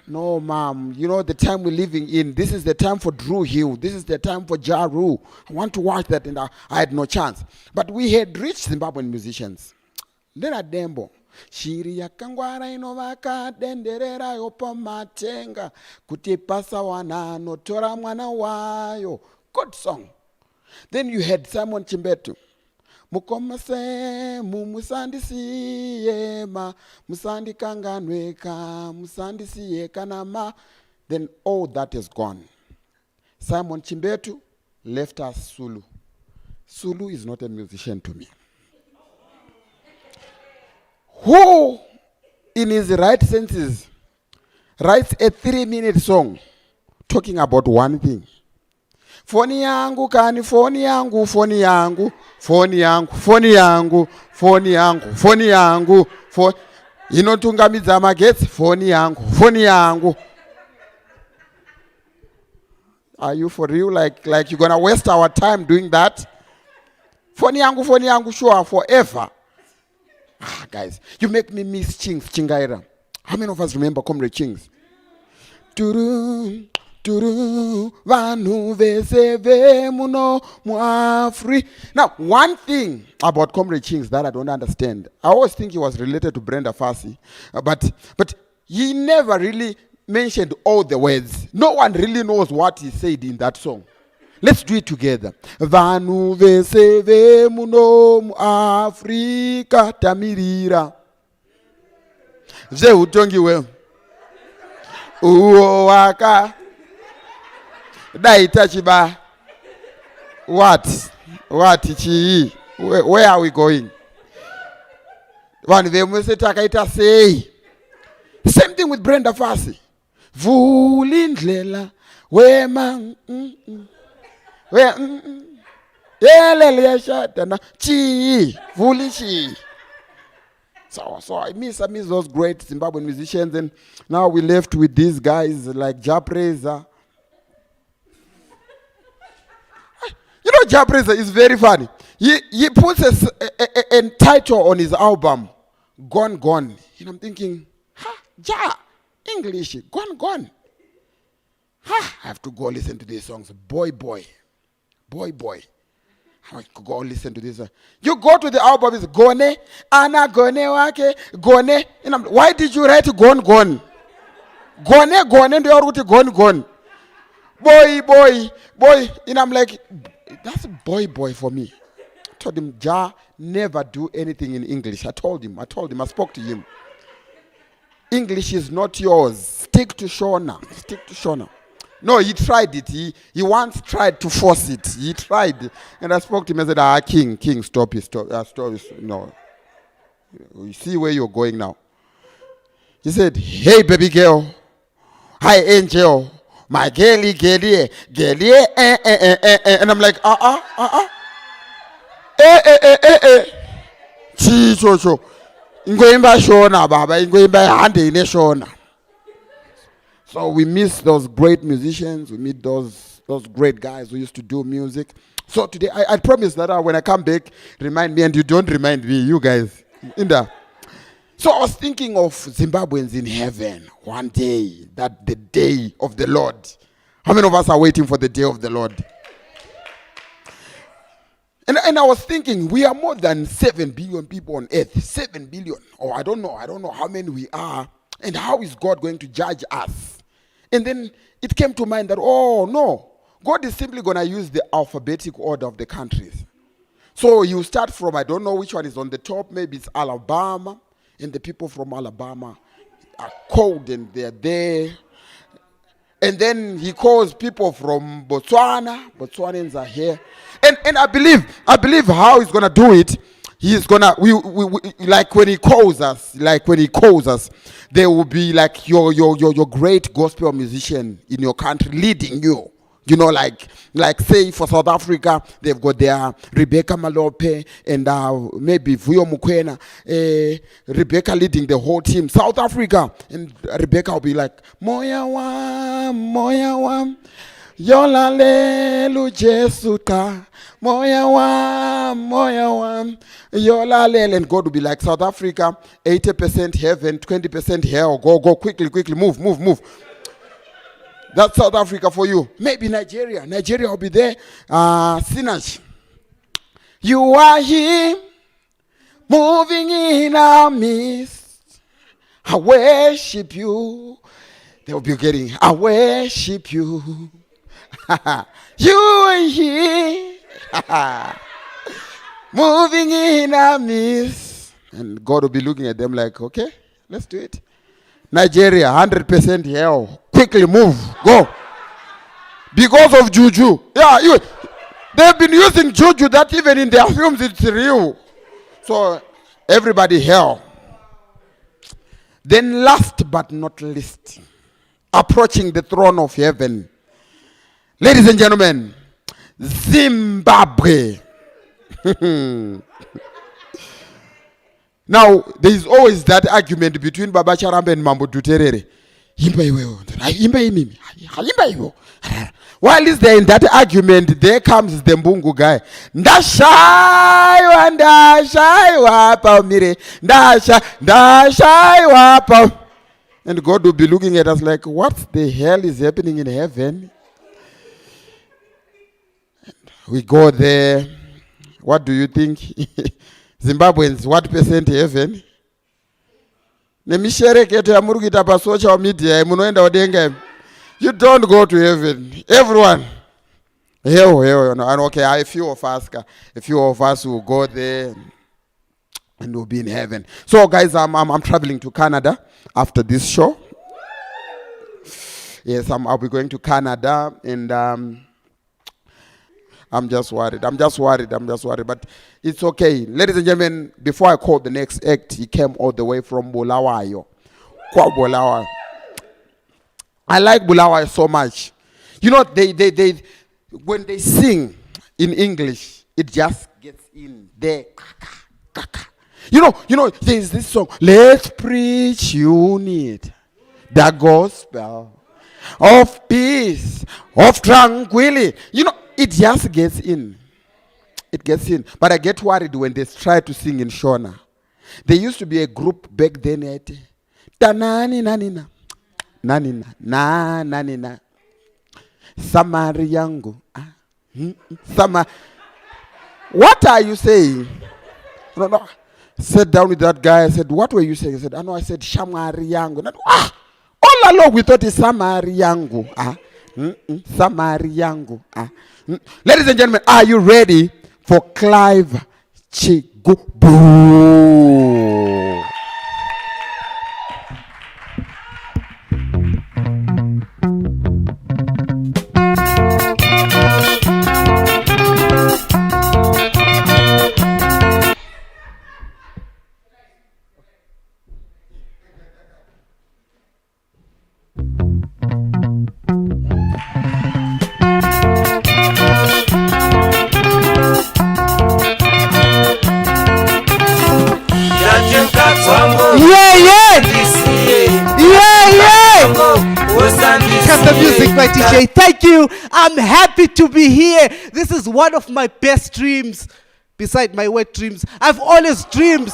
F: No, Mom, you know the time we're living in, this is the time for Drew Hill, this is the time for Jaru. I want to watch that, and I had no chance. But we had rich Zimbabwean musicians. Then at Dembo, Shiri ya kangwara inovaka denderera yopa matenga kuti pasa wana notora mwana wayo. Good song. Then you had Simon Chimbetu. Mukomase mumusandisi yema musandi kanganweka musandisi yekanama. Then all that is gone. Simon Chimbetu left us Sulu. Sulu is not a musician to me. Who, in his right senses, writes a 3-minute song talking about one thing? Foni yangu kani foni yangu foni yangu foni yangu foni yangu foni yangu foni yangu inotungamidza magetsi foni yangu. Are you for real? Like you're gonna waste our time doing that? Foni yangu, sure, forever. Guys, you make me miss Chingaira. How many of us remember Comrade Chings? Turu, vanu veseve muno muafri. Now, one thing about Comrade Chings that I don't understand, I always think he was related to Brenda Fassie, but he never really mentioned all the words. No one really knows what he said in that song. Let's do it together. Vanu veseve muno muafrika tamirira. Ze utongiwe. Uo waka. Daita chiba. What chi? Where are we going? One vemuse takaita say. Same thing with Brenda Fassie. Vulindlela wema where yelele shatana chi vuli chi. So I miss those great Zimbabwean musicians, and now we left with these guys like Japreza. You know, Japreza is very funny. He puts a title on his album Gone, gone. And I'm thinking, English, gone, gone. I have to go listen to these songs. Boy, boy. I go listen to this. You go to the album, it's Gone, Anna Gone, Wake, Gone. And why did you write Gone, gone? Gone, and they wrote Gone, gone. Boy. And I'm like, that's boy for me. I told him, never do anything in English. I told him, I spoke to him. English is not yours. Stick to Shona. No, he tried it. He once tried to force it. He tried. And I spoke to him and said, King, stop. No. You see where you're going now. He said, hey, baby girl. Hi, angel. My girlie. And I'm like, Chicho. Ingoimba Shona, Baba. Ingoimba Hande ine Shona. So we miss those great musicians. We meet those great guys who used to do music. So today, I promise that when I come back, remind me, and you don't remind me, you guys. So I was thinking of Zimbabweans in heaven one day, that the day of the Lord. How many of us are waiting for the day of the Lord? And I was thinking, we are more than 7 billion people on earth. 7 billion. Or I don't know how many we are. And how is God going to judge us? And then it came to mind that, oh no, God is simply going to use the alphabetic order of the countries. So you start from, I don't know which one is on the top, maybe it's Alabama, and the people from Alabama are cold and they're there. And then he calls people from Botswana. Botswanans are here. And I believe how he's going to do it, he's going to, we like when he calls us, there will be like your great gospel musician in your country leading you. You know, like say for South Africa, they've got their Rebecca Malope and maybe Vuyo Mukwena, Rebecca leading the whole team. South Africa, and Rebecca will be like, Moya wam, yola lelu jesuta, Moya wam, yola lelu. And God will be like, South Africa, 80% heaven, 20% hell. Go quickly, move. That's South Africa for you. Maybe Nigeria. Nigeria will be there. Sinach. You are here, moving in our midst. I worship you. They will be getting, I worship you. You are here, moving in our midst. And God will be looking at them like, okay, let's do it. Nigeria, 100% hell. Quickly move, go. Because of juju. Yeah, they've been using juju that even in their films it's real. So everybody hell. Then last but not least, approaching the throne of heaven. Ladies and gentlemen, Zimbabwe. Now, there is always that argument between Baba Charambe and Mambo Duterere. While is there in that argument, there comes the Mbungu guy. And God will be looking at us like, what the hell is happening in heaven? We go there. What do you think? Zimbabweans, what percent heaven? Nemishereketo yamurukita pa social media munoenda odenga. You don't go to heaven. Everyone. Hell. And okay, a few of us will go there and will be in heaven. So guys, I'm traveling to Canada after this show. Yes, I'll be going to Canada, and I'm just worried, but it's okay. Ladies and gentlemen, before I call the next act, he came all the way from Bulawayo. I like Bulawayo so much. You know, they when they sing in English, it just gets in there. You know, there's this song, let's preach unity, the gospel of peace, of tranquility. You know, it just gets in. It gets in. But I get worried when they try to sing in Shona. There used to be a group back then at Tanani Nanina. Nanina. Na Nanina. Samari yangu. Sama. What are you saying? No. Sat down with that guy. I said, what were you saying? He said, I know. I said, Shamari yangu. All along we thought it's Samari yangu. Samari yangu. Ladies and gentlemen, are you ready for Clive Chigubhu?
E: Cut the music, my DJ. Thank you. I'm happy to be here. This is one of my best dreams. Beside my wet dreams, I've always dreamed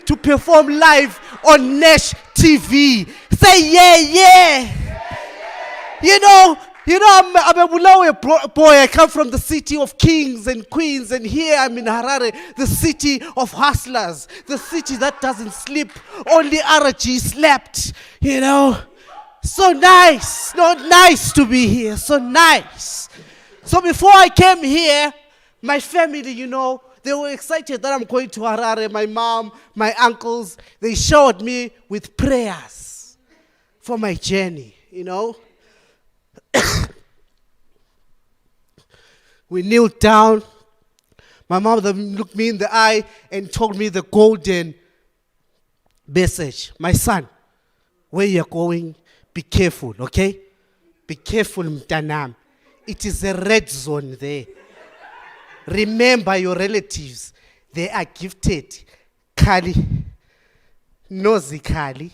E: to perform live on Nash TV. Say yeah. You know, I'm a Bulawayo boy. I come from the city of kings and queens, and here I'm in Harare, the city of hustlers, the city that doesn't sleep. Only RG slept, So nice, not nice to be here, so nice. So before I came here, my family, they were excited that I'm going to Harare. My mom, my uncles, they showered me with prayers for my journey, We kneeled down. My mom then looked me in the eye and told me the golden message. My son, where you're going, be careful, okay? Be careful, mtanam. It is a red zone there. Remember your relatives. They are gifted. Kali. Nozi Kali.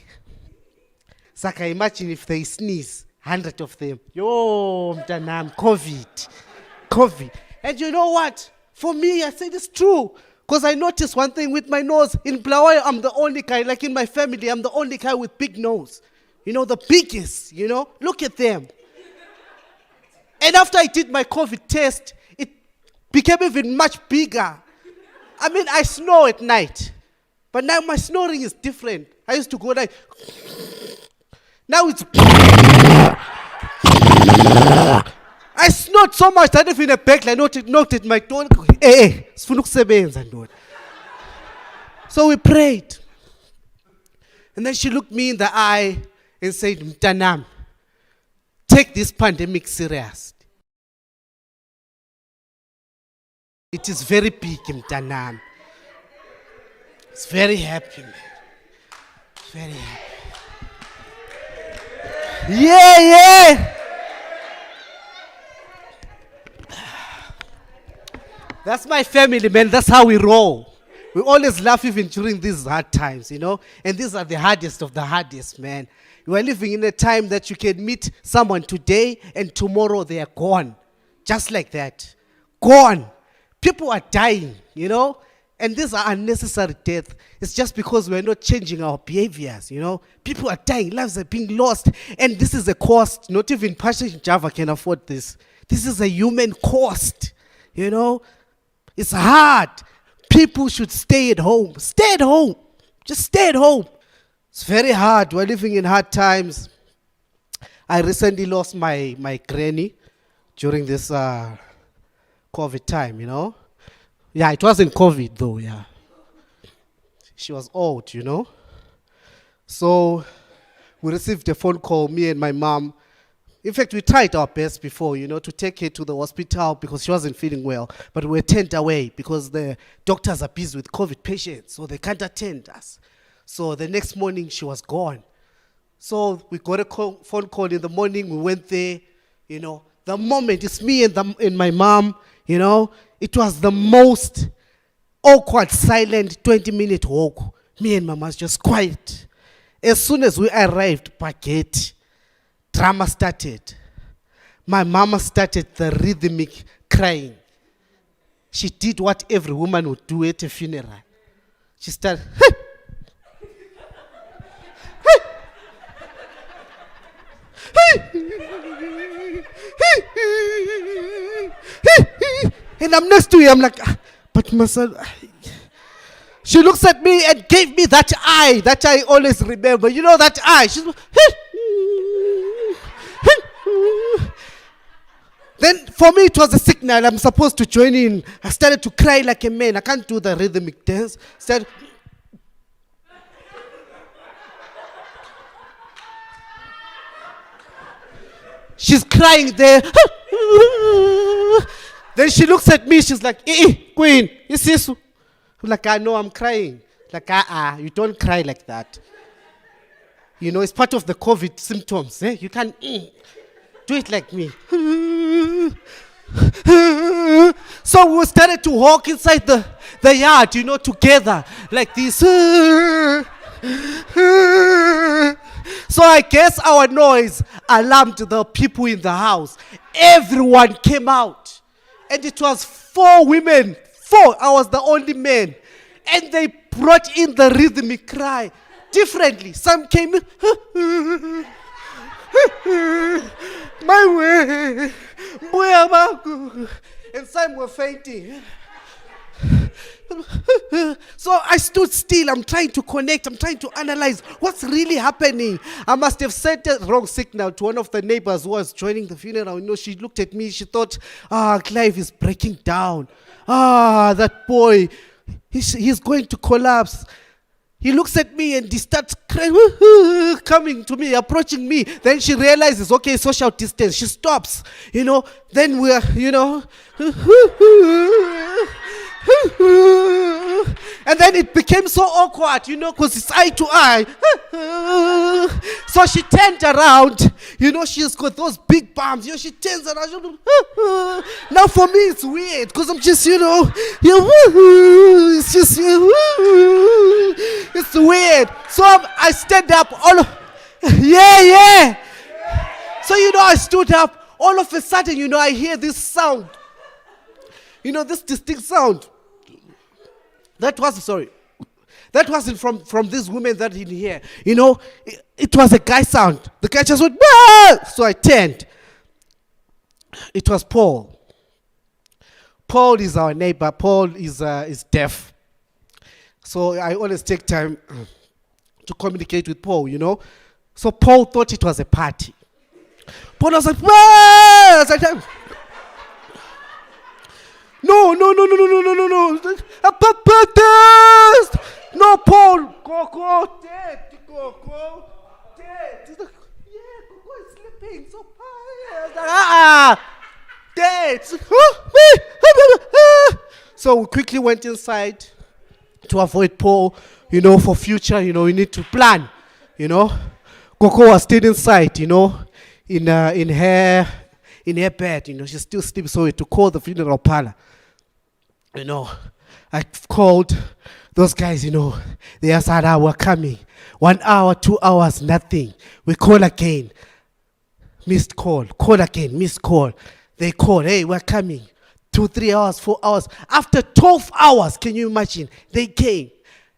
E: Saka, imagine if they sneeze, 100 of them. Yo, mtanam, COVID. And you know what? For me, I said it's true. Because I noticed one thing with my nose. In Blawayo, I'm the only guy, like in my family, I'm the only guy with big nose. The biggest, Look at them. And after I did my COVID test, it became even much bigger. I snore at night. But now my snoring is different. I used to go like... Now it's... I snored so much that if in a back, I noted my tone. So we prayed. And then she looked me in the eye and said, Mtanam, take this pandemic serious. It is very big, Mtanam. It's very happy, man. Very happy. Yeah. That's my family, man. That's how we roll. We always laugh even during these hard times, And these are the hardest of the hardest, man. You are living in a time that you can meet someone today and tomorrow they are gone. Just like that. Gone. People are dying, And these are unnecessary deaths. It's just because we're not changing our behaviors, People are dying. Lives are being lost. And this is a cost. Not even Pastor Java can afford this. This is a human cost, It's hard. People should stay at home. Stay at home. Just stay at home. It's very hard. We're living in hard times. I recently lost my granny during this COVID time, Yeah, it wasn't COVID though, yeah. She was old, So we received a phone call, me and my mom. In fact, we tried our best before, to take her to the hospital because she wasn't feeling well. But we were turned away because the doctors are busy with COVID patients, so they can't attend us. So the next morning, she was gone. So we got a phone call in the morning. We went there, The moment, it's me and my mom, It was the most awkward, silent 20-minute walk. Me and Mama was just quiet. As soon as we arrived, Paketi, drama started. My mama started the rhythmic crying. She did what every woman would do at a funeral. She started, and I'm next to her. I'm like, but my son. She looks at me and gave me that eye that I always remember. You know that eye. She's then for me it was a signal. I'm supposed to join in. I started to cry like a man. I can't do the rhythmic dance. She's crying there. Then she looks at me. She's like, Queen, is this? I'm like, I know I'm crying. Like, you don't cry like that. You know, it's part of the COVID symptoms. You can't do it like me. So we started to walk inside the yard, you know, together like this. So I guess our noise alarmed the people in the house. Everyone came out. And it was 4 women. 4. I was the only man. And they brought in the rhythmic cry differently. Some came in, my way, and some were fainting. So I stood still. I'm trying to connect. I'm trying to analyze what's really happening. I must have sent a wrong signal to one of the neighbors who was joining the funeral. You know, she looked at me. She thought, Clive is breaking down. That boy, he's going to collapse. He looks at me and he starts crying, coming to me, approaching me. Then she realizes, okay, social distance. She stops, you know. Then we're, you know. And then it became so awkward, you know, because it's eye to eye. So she turned around, you know, she's got those big palms, you know, she turns around. Now for me it's weird, because I'm just, you know, it's just, it's weird. So I stand up, yeah. So, you know, I stood up, all of a sudden, you know, I hear this sound. You know, this distinct sound. That wasn't from this woman that in here. You know, it was a guy sound. The guy just went, "Bah!" So I turned. It was Paul. Paul is our neighbor. Paul is deaf. So I always take time to communicate with Paul, you know. So Paul thought it was a party. Paul was like, "Bah!" I was like, No. A test. No, Paul. Go. Dead. He's like, yeah, Coco is sleeping. So dead. So we quickly went inside to avoid Paul, you know, for future, you know, we need to plan, you know. Coco was still inside, you know, in her bed, you know, she still sleeps, so we had to call the funeral parlor. You know, I called those guys, you know, they said, we're coming. 1 hour, 2 hours, nothing. We call again. Missed call. Call again, missed call. They call, hey, we're coming. 2, 3 hours, 4 hours. After 12 hours, can you imagine? They came.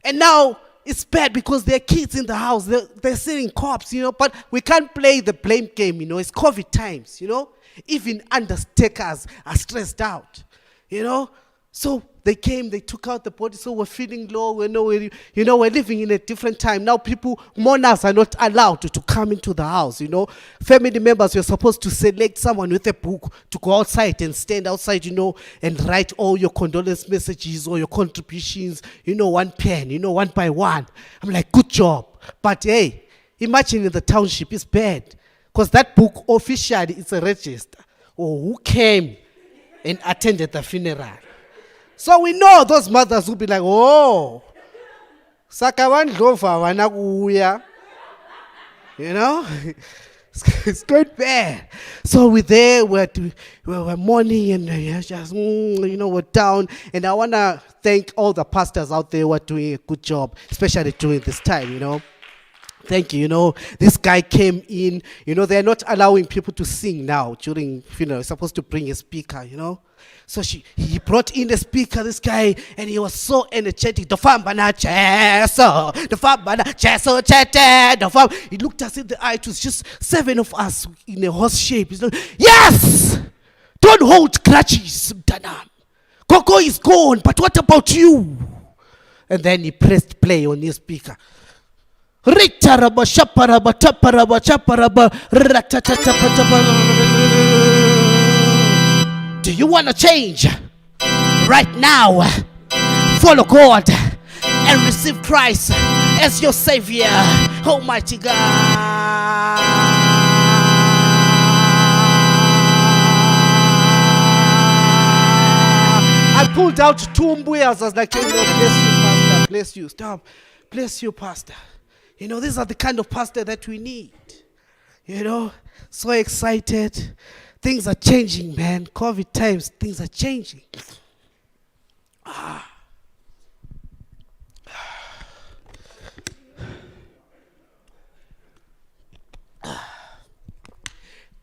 E: And now it's bad because there are kids in the house. They're sitting cops, you know, but we can't play the blame game, you know. It's COVID times, you know. Even undertakers are stressed out, you know. So they came, they took out the body, so we're feeling low, we're living in a different time. Now mourners are not allowed to come into the house, you know. Family members, you're supposed to select someone with a book to go outside and stand outside, you know, and write all your condolence messages or your contributions, you know, one pen, you know, one by one. I'm like, good job. But hey, imagine in the township, it's bad. Because that book officially is a register. Or who came and attended the funeral. So we know those mothers will be like, oh, Sakawan Dova Wanaguya. You know? It's going bad. So we're there, we're mourning and just, you know, we're down. And I want to thank all the pastors out there who are doing a good job, especially during this time, you know. Thank you. You know, this guy came in. You know, they're not allowing people to sing now during funeral. Supposed to bring a speaker, you know. So he brought in the speaker, this guy, and he was so energetic. The fambana cheso, the fambana cheso chete, the fam. He looked us in the eye. It was just 7 of us in a horse shape. He's like, yes! Don't hold grudges, Mtanam. Coco is gone, but what about you? And then he pressed play on his speaker. Ritaraba shaparaba taparaba chaparaba ratatatapatapa. Do you want to change? Right now, follow God and receive Christ as your Savior, Almighty God. I pulled out 2 mbuyas. I was like, hey, Lord, bless you, Pastor. Bless you. Stop. Bless you, Pastor. You know, these are the kind of pastor that we need. You know, so excited. Things are changing, man. COVID times, things are changing.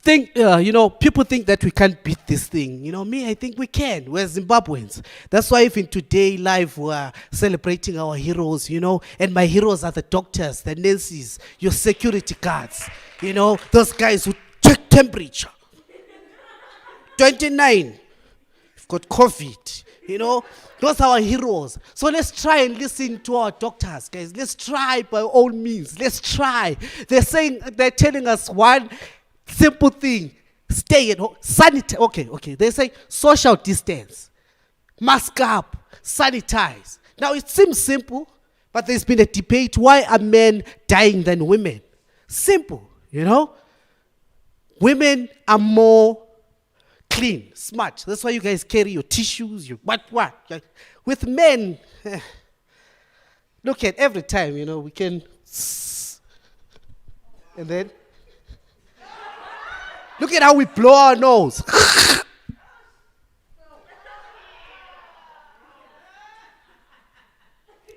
E: You know, people think that we can't beat this thing. You know, me, I think we can. We're Zimbabweans. That's why even today, live, we're celebrating our heroes, you know. And my heroes are the doctors, the nurses, your security guards. You know, those guys who check temperature. 29. You've got COVID. You know, those are our heroes. So let's try and listen to our doctors, guys. Let's try by all means. Let's try. They're telling us one simple thing. Stay at home. Sanitize. Okay. They say social distance. Mask up. Sanitize. Now it seems simple, but there's been a debate. Why are men dying than women? Simple, you know. Women are more clean, smart. That's why you guys carry your tissues, your what. With men, look at every time, you know, we can, and then, look at how we blow our nose.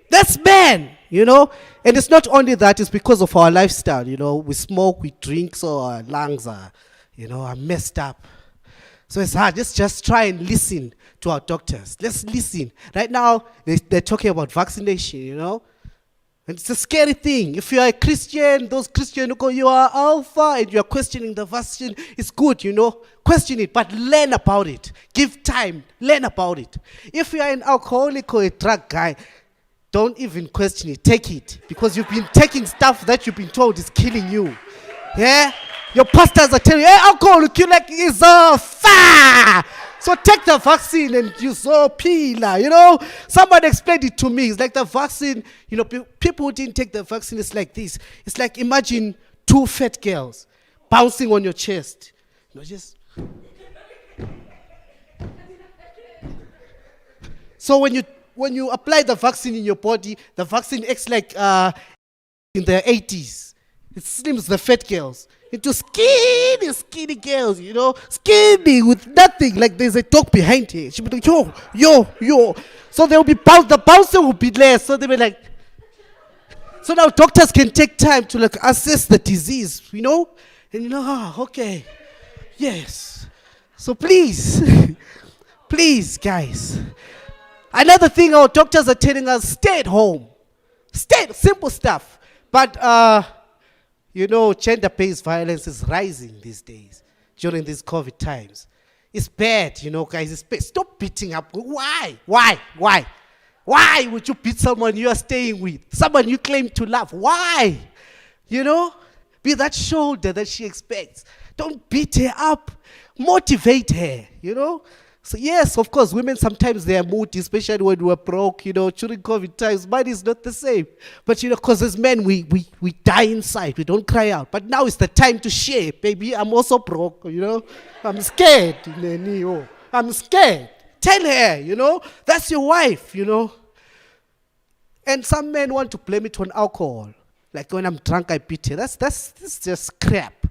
E: That's men, you know. And it's not only that, it's because of our lifestyle, you know. We smoke, we drink, so our lungs are, you know, are messed up. So it's hard. Let's just try and listen to our doctors. Let's listen. Right now, they're talking about vaccination, you know. And it's a scary thing. If you are a Christian, those Christians who go, you are alpha, and you are questioning the vaccine, it's good, you know. Question it, but learn about it. Give time. Learn about it. If you are an alcoholic or a drug guy, don't even question it. Take it. Because you've been taking stuff that you've been told is killing you. Yeah? Your pastors are telling you, hey, alcohol will kill like it's fire. So take the vaccine and you so pila, you know. Somebody explained it to me. It's like the vaccine, you know, people who didn't take the vaccine, it's like this. It's like imagine 2 fat girls bouncing on your chest. You know, just. So when you apply the vaccine in your body, the vaccine acts like in the 80s. It slims the fat girls into skinny girls, you know, skinny with nothing. Like there's a dog behind her. She'll be like, yo. So there will be the bouncing will be less. So they'll be like, so now doctors can take time to like assess the disease, you know, and you know, okay, yes. So please, please, guys. Another thing our doctors are telling us: stay at home. Simple stuff, but. You know, gender-based violence is rising these days during these COVID times. It's bad, you know, guys. It's bad. Stop beating up. Why? Why would you beat someone you are staying with? Someone you claim to love. Why? You know? Be that shoulder that she expects. Don't beat her up. Motivate her, you know? So yes, of course, women sometimes they are moody, especially when we're broke, you know, during COVID times. Mine is not the same. But, you know, because as men, we die inside. We don't cry out. But now is the time to share. Baby, I'm also broke, you know. I'm scared. I'm scared. Tell her, you know. That's your wife, you know. And some men want to blame it on alcohol. Like when I'm drunk, I beat her. That's just crap.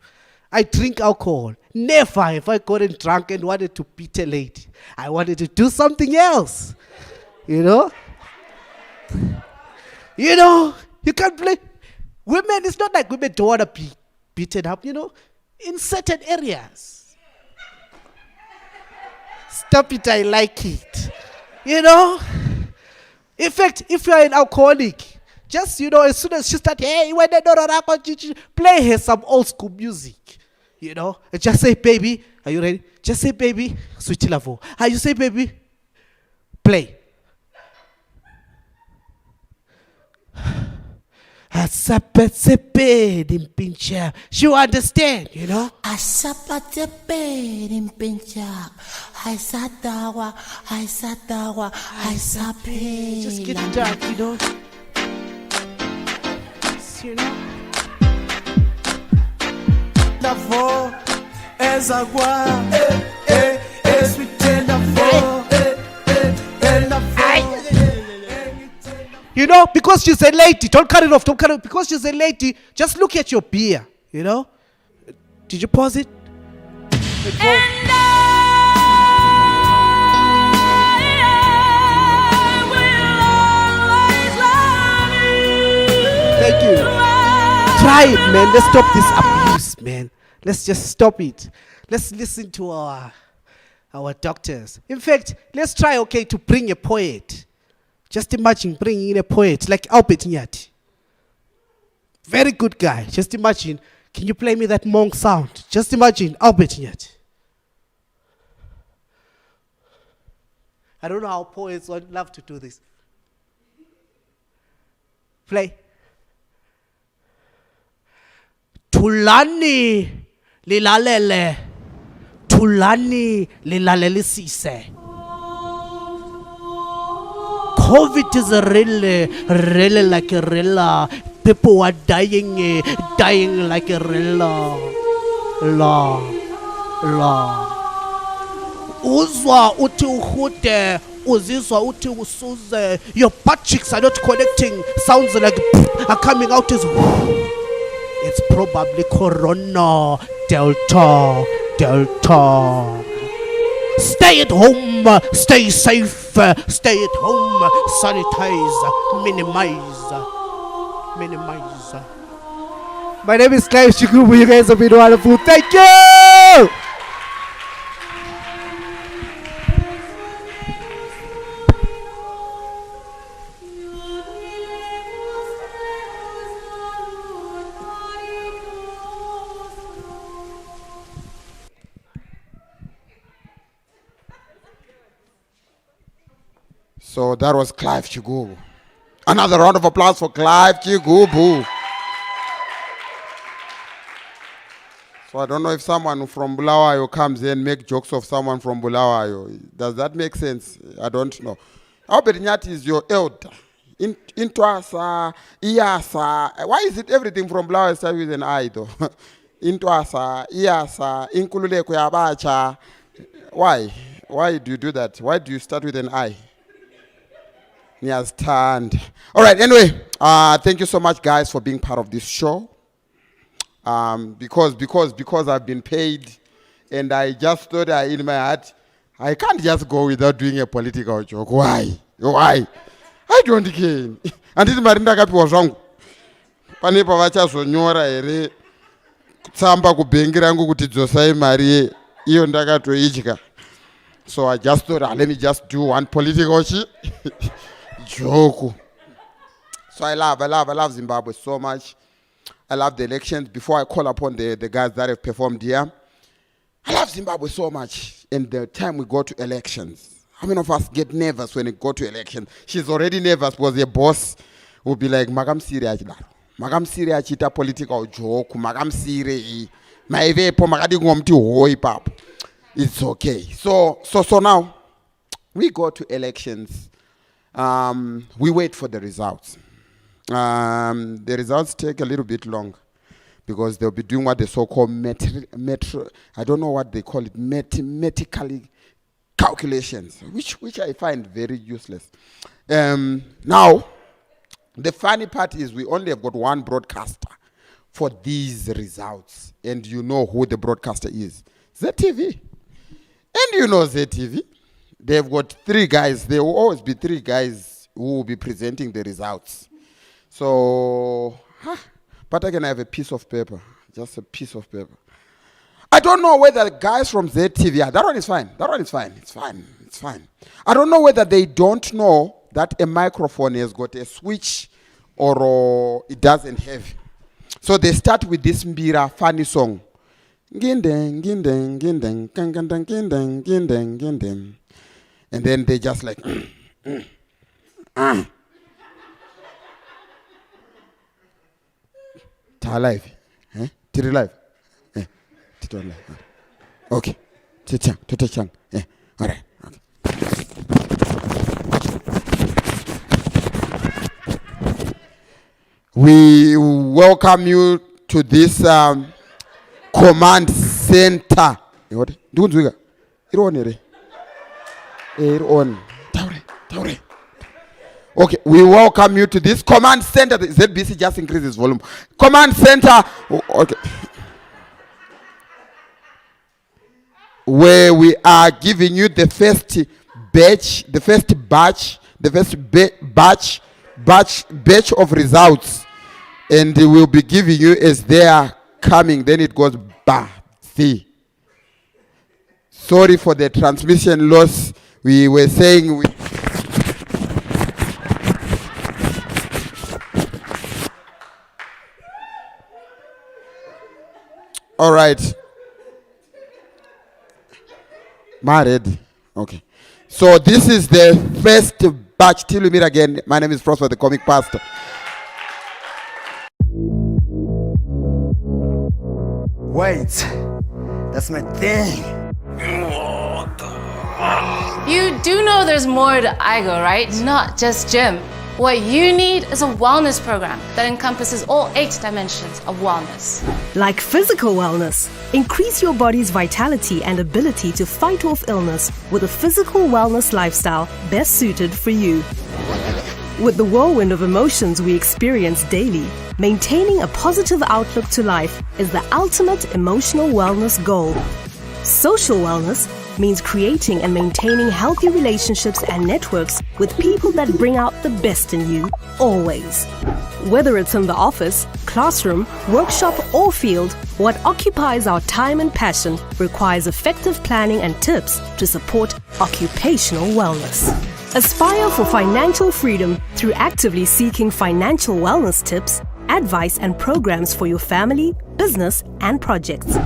E: I drink alcohol. Never have I gotten drunk and wanted to beat a lady. I wanted to do something else. You know? You know, you can't blame. Women, it's not like women don't want to be beaten up, in certain areas. Stop it, I like it. In fact, if you're an alcoholic, just, as soon as she starts, hey, when they don't play her some old school music. And just say, baby, are you ready? Just say, baby, sweet love. How you say, baby? Play. She will understand, Just get it dark, Because she's a lady, don't cut it off, because she's a lady, just look at your beer, Did you pause it? Thank you. Try it, man. Let's stop this abuse, man. Let's just stop it. Let's listen to our doctors. In fact, let's try, to bring a poet. Just imagine bringing in a poet like Albert Nyati. Very good guy. Just imagine. Can you play me that monk sound? Just imagine Albert Nyati. I don't know how poets would love to do this. Play. Tulani lilalele. Tulani lilalelisise. COVID is really like a real. People are dying like a real. Uzwa uti uhute, uzizwa uti usuze. Your butt cheeks are not connecting. Sounds like are coming out as. It's probably Corona Delta. Stay at home, stay safe, stay at home, sanitize, minimize. My name is Clive Chigubhu. You guys have been wonderful. Thank you!
F: So that was Clive Chigubhu. Another round of applause for Clive Chigubhu. So I don't know if someone from Bulawayo comes in and make jokes of someone from Bulawayo. Does that make sense? I don't know. Albert Nyati is your elder. Intwasa, Iyasa. Why is it everything from Bulawayo starts with an I though? Intwasa, Iyasa, Inkulule Kuyabacha. Why? Why do you do that? Why do you start with an I? Stand. All right, anyway, thank you so much, guys, for being part of this show. Because I've been paid, and I just thought in my heart, I can't just go without doing a political joke. Why? I don't care. And this marinda kapi wazangu. Pane pavacha sonyora ere tsamba kubengi rangu kuti dzosai mari iyo ndakatoichika. So I just thought, let me just do one political joke. So I love Zimbabwe so much. I love the elections. Before I call upon the guys that have performed here, I love Zimbabwe so much. And the time we go to elections, how many of us get nervous when we go to elections? She's already nervous because the boss will be like, Magam Syria, Magam Syria chita political joke, Magam Syria, Maive po magadi ngomti hoi pap. It's okay. So now we go to elections. We wait for the results. The results take a little bit long because they'll be doing what they so-called I don't know what they call it, mathematically calculations, which I find very useless. Now, the funny part is we only have got one broadcaster for these results, and you know who the broadcaster is. ZTV. And you know ZTV. They've got three guys. There will always be three guys who will be presenting the results. So, But I can have a piece of paper. Just a piece of paper. I don't know whether the guys from ZTV, that one is fine. That one is fine. It's fine. It's fine. I don't know whether they don't know that a microphone has got a switch or it doesn't have. So they start with this Mbira funny song. Gindeng, gindeng, gindeng, gindeng, gindeng, gindeng, gindeng. And then they just like, Ta live. Tiri live. Tito live. Okay. Tito-chang. All right. Okay. We welcome you to this command center. What? It on. Taure. Okay, we welcome you to this command center. The ZBC just increases volume. Command center. Okay. Where we are giving you the first batch of results, and we'll be giving you as they are coming. Then it goes see. Sorry for the transmission loss. We were saying all right. Married. Okay. So this is the first batch. Till we meet again. My name is Prosper, the comic pastor.
A: Wait, that's my thing.
B: You do know there's more to iGo, right? Not just gym. What you need is a wellness program that encompasses all 8 dimensions of wellness.
C: Like physical wellness, increase your body's vitality and ability to fight off illness with a physical wellness lifestyle best suited for you. With the whirlwind of emotions we experience daily, maintaining a positive outlook to life is the ultimate emotional wellness goal. Social wellness means creating and maintaining healthy relationships and networks with people that bring out the best in you, always. Whether it's in the office, classroom, workshop, or field, what occupies our time and passion requires effective planning and tips to support occupational wellness. Aspire for financial freedom through actively seeking financial wellness tips, advice, and programs for your family, business, and projects.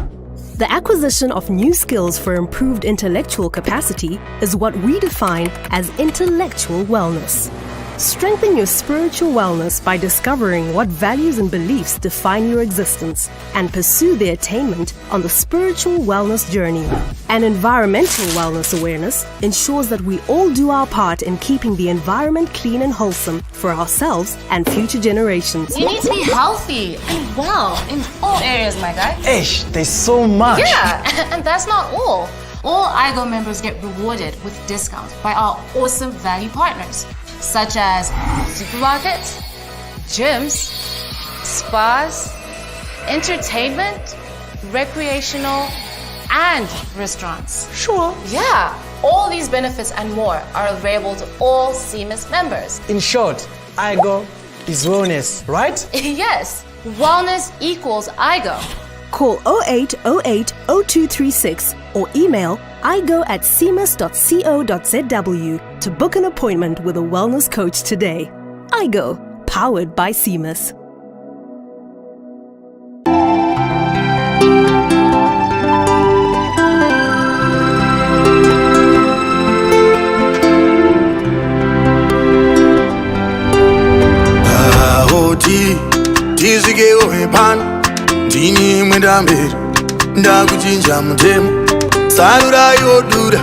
C: The acquisition of new skills for improved intellectual capacity is what we define as intellectual wellness. Strengthen your spiritual wellness by discovering what values and beliefs define your existence and pursue their attainment on the spiritual wellness journey. And environmental wellness awareness ensures that we all do our part in keeping the environment clean and wholesome for ourselves and future generations.
B: You need to be healthy and well in all areas, my guy.
A: Ish, there's so much.
B: Yeah, and that's not all. All iGo members get rewarded with discounts by our awesome value partners, such as supermarkets, gyms, spas, entertainment, recreational, and restaurants.
A: Sure.
B: Yeah, all these benefits and more are available to all Cimas members.
A: In short, iGo is wellness, right?
B: Yes, wellness equals iGo.
C: Call 0808 0236 or email igo@cimas.co.zw to book an appointment with a wellness coach today. iGo, powered by Cimas.
H: Ndini mwendamberi ndakuchinja mutemo sarura yodura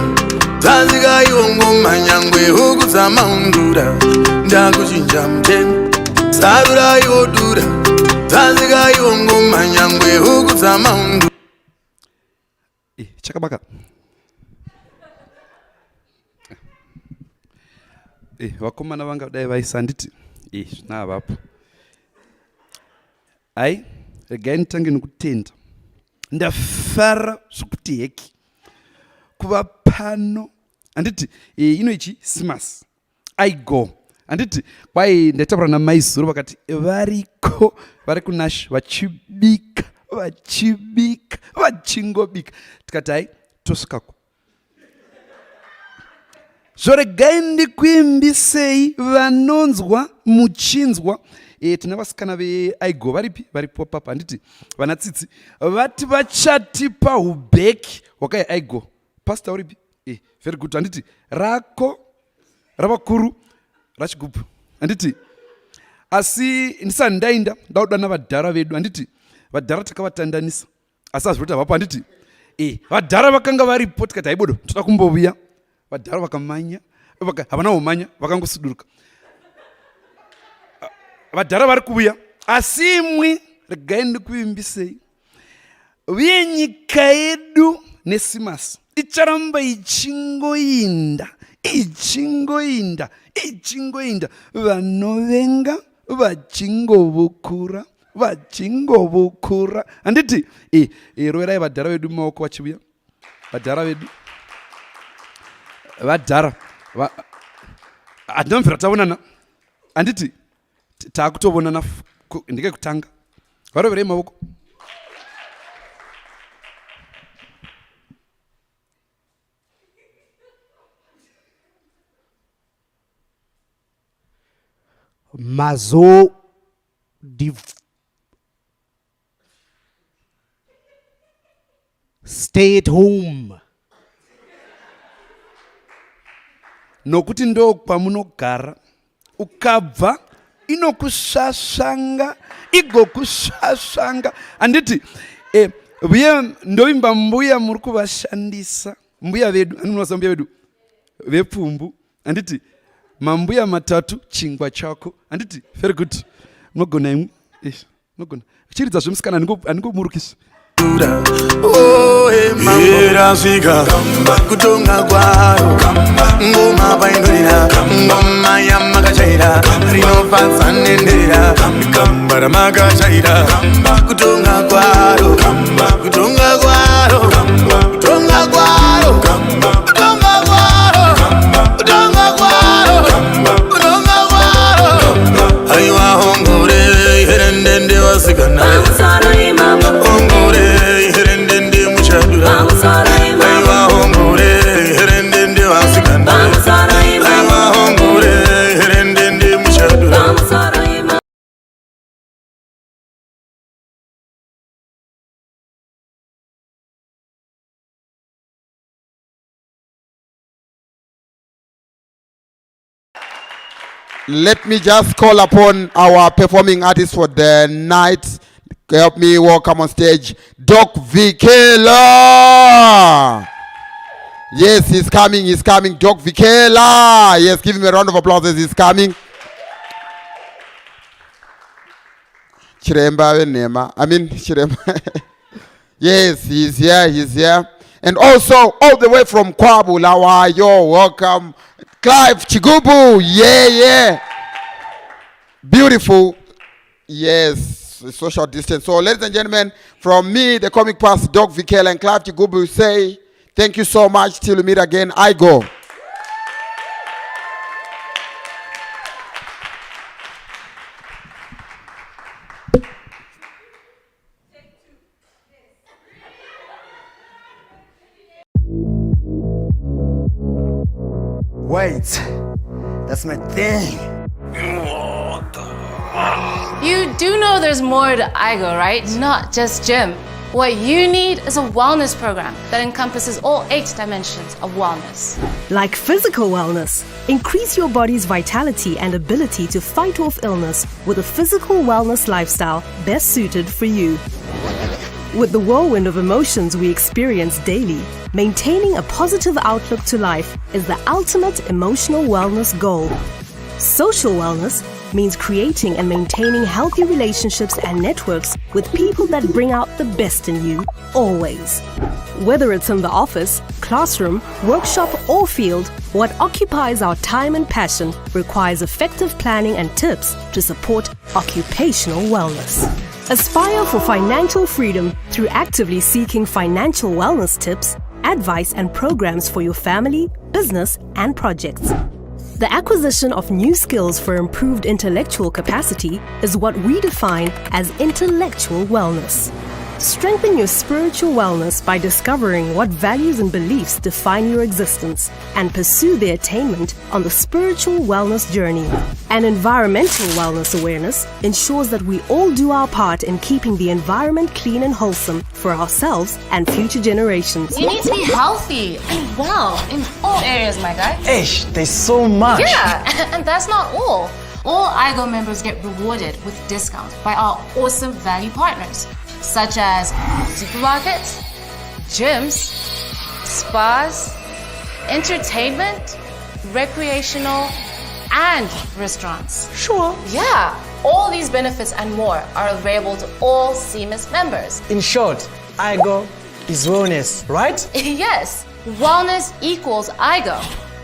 H: zanziga yongoma nyangwe hukuzama undura ndakuchinja mutemo sarura yodura zanziga yongoma nyangwe hukuzama undura.
G: Chakabaka. Wakomana vanga dai vaisanditi. Navapo. Ai, again tangi nokutenda. Ndafara zvokuti heki. Kuva pano. Anditi, ichi Cimas. iGo. handiti kwai ndaitaura namaizuru vakati variko vari kunash vachibika vachingobika tikati hai tosvikako zvoregai ndikuimbisei vanonzwa muchinzwa tina vasikana veigo varipo papa handiti vana tsitsi vati vachatipa ubheki hwakaigo pasta uripi very good handiti rako ravakuru rachigubhu handiti asi ndisani ndainda ndaudana vadhara vedu handiti vadhara takavatandanisa asi hazvirota vapo handiti vadhara vakanga varipo tikati haibodo toda kumbovuya vadhara vakamanya havana umanya vakangosuduruka vadhara vari kuuya asi imwi regai ndikuimbisei uye nyika yedu neCimas icharamba ichingoinda vanovenga vachingovukura handiti roverai vadhara vedu mumaoko vachiuya vadhara vedu vadhara hatina mvira taonana handiti taakutovonana ndike kutanga varoverei maoko
E: mazo stay at home
G: nokuti ndo kwamunogara ukabva inokusvasvanga igokusvasvanga handiti uye ndoimba mbuya muri kuvashandisa mbuya vedu anomunosa mbuya vedu vepfumbu handiti mambuya matatu chingwa chako handiti very good munogona imwe munogona chiridza zvemusikana handingomurukisi
H: irasvika kutonga kwaro ngoma paindorira ngoma yamakachaira rinofadza nendera gamba ramakachaira kutonga kwaro kutonga kwaro kutonga kwaro kutonga kwaro kutonga kwaro kutonga kwaro aiwa hongore herendende wasikana hongore herendende muchadura aiwa hongore herendende wasikana aiwa hongore herendende muchadura
F: Let me just call upon our performing artist for the night. Help me welcome on stage Doc Vikela. Yes, he's coming. Doc Vikela. Yes, give him a round of applause as he's coming. Chiremba Venema. Chiremba. Yes, he's here. And also, all the way from Kwabu, Lawayo, welcome. Clive, Chigubhu, yeah. Beautiful. Yes, social distance. So, ladies and gentlemen, from me, the comic pastor, Doc Vikela, and Clive Chigubhu, say thank you so much. Till we meet again, iGo.
A: Wait, that's my thing.
B: You do know there's more to iGo, right? Not just gym. What you need is a wellness program that encompasses all 8 dimensions of wellness.
C: Like physical wellness, increase your body's vitality and ability to fight off illness with a physical wellness lifestyle best suited for you. With the whirlwind of emotions we experience daily, maintaining a positive outlook to life is the ultimate emotional wellness goal. Social wellness means creating and maintaining healthy relationships and networks with people that bring out the best in you, always. Whether it's in the office, classroom, workshop, or field, what occupies our time and passion requires effective planning and tips to support occupational wellness. Aspire for financial freedom through actively seeking financial wellness tips, advice, and programs for your family, business, and projects. The acquisition of new skills for improved intellectual capacity is what we define as intellectual wellness. Strengthen your spiritual wellness by discovering what values and beliefs define your existence and pursue their attainment on the spiritual wellness journey. And environmental wellness awareness ensures that we all do our part in keeping the environment clean and wholesome for ourselves and future generations.
B: You need to be healthy and well in all areas, my guy.
A: Ish, there's so much.
B: Yeah, and that's not all. All iGo members get rewarded with discounts by our awesome value partners, such as supermarkets, gyms, spas, entertainment, recreational, and restaurants.
A: Sure.
B: Yeah, all these benefits and more are available to all Cimas members.
A: In short, iGo is wellness, right?
B: Yes, wellness equals iGo.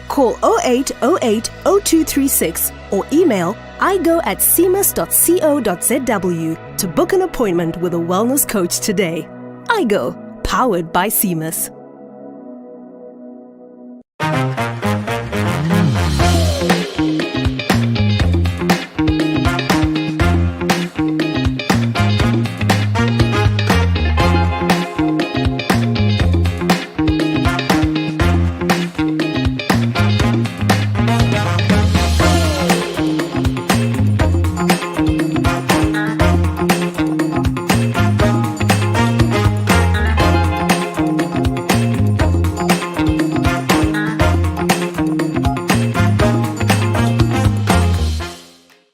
C: Call 0808 0236 or email igo@cimas.co.zw to book an appointment with a wellness coach today. iGo, powered by Cimas.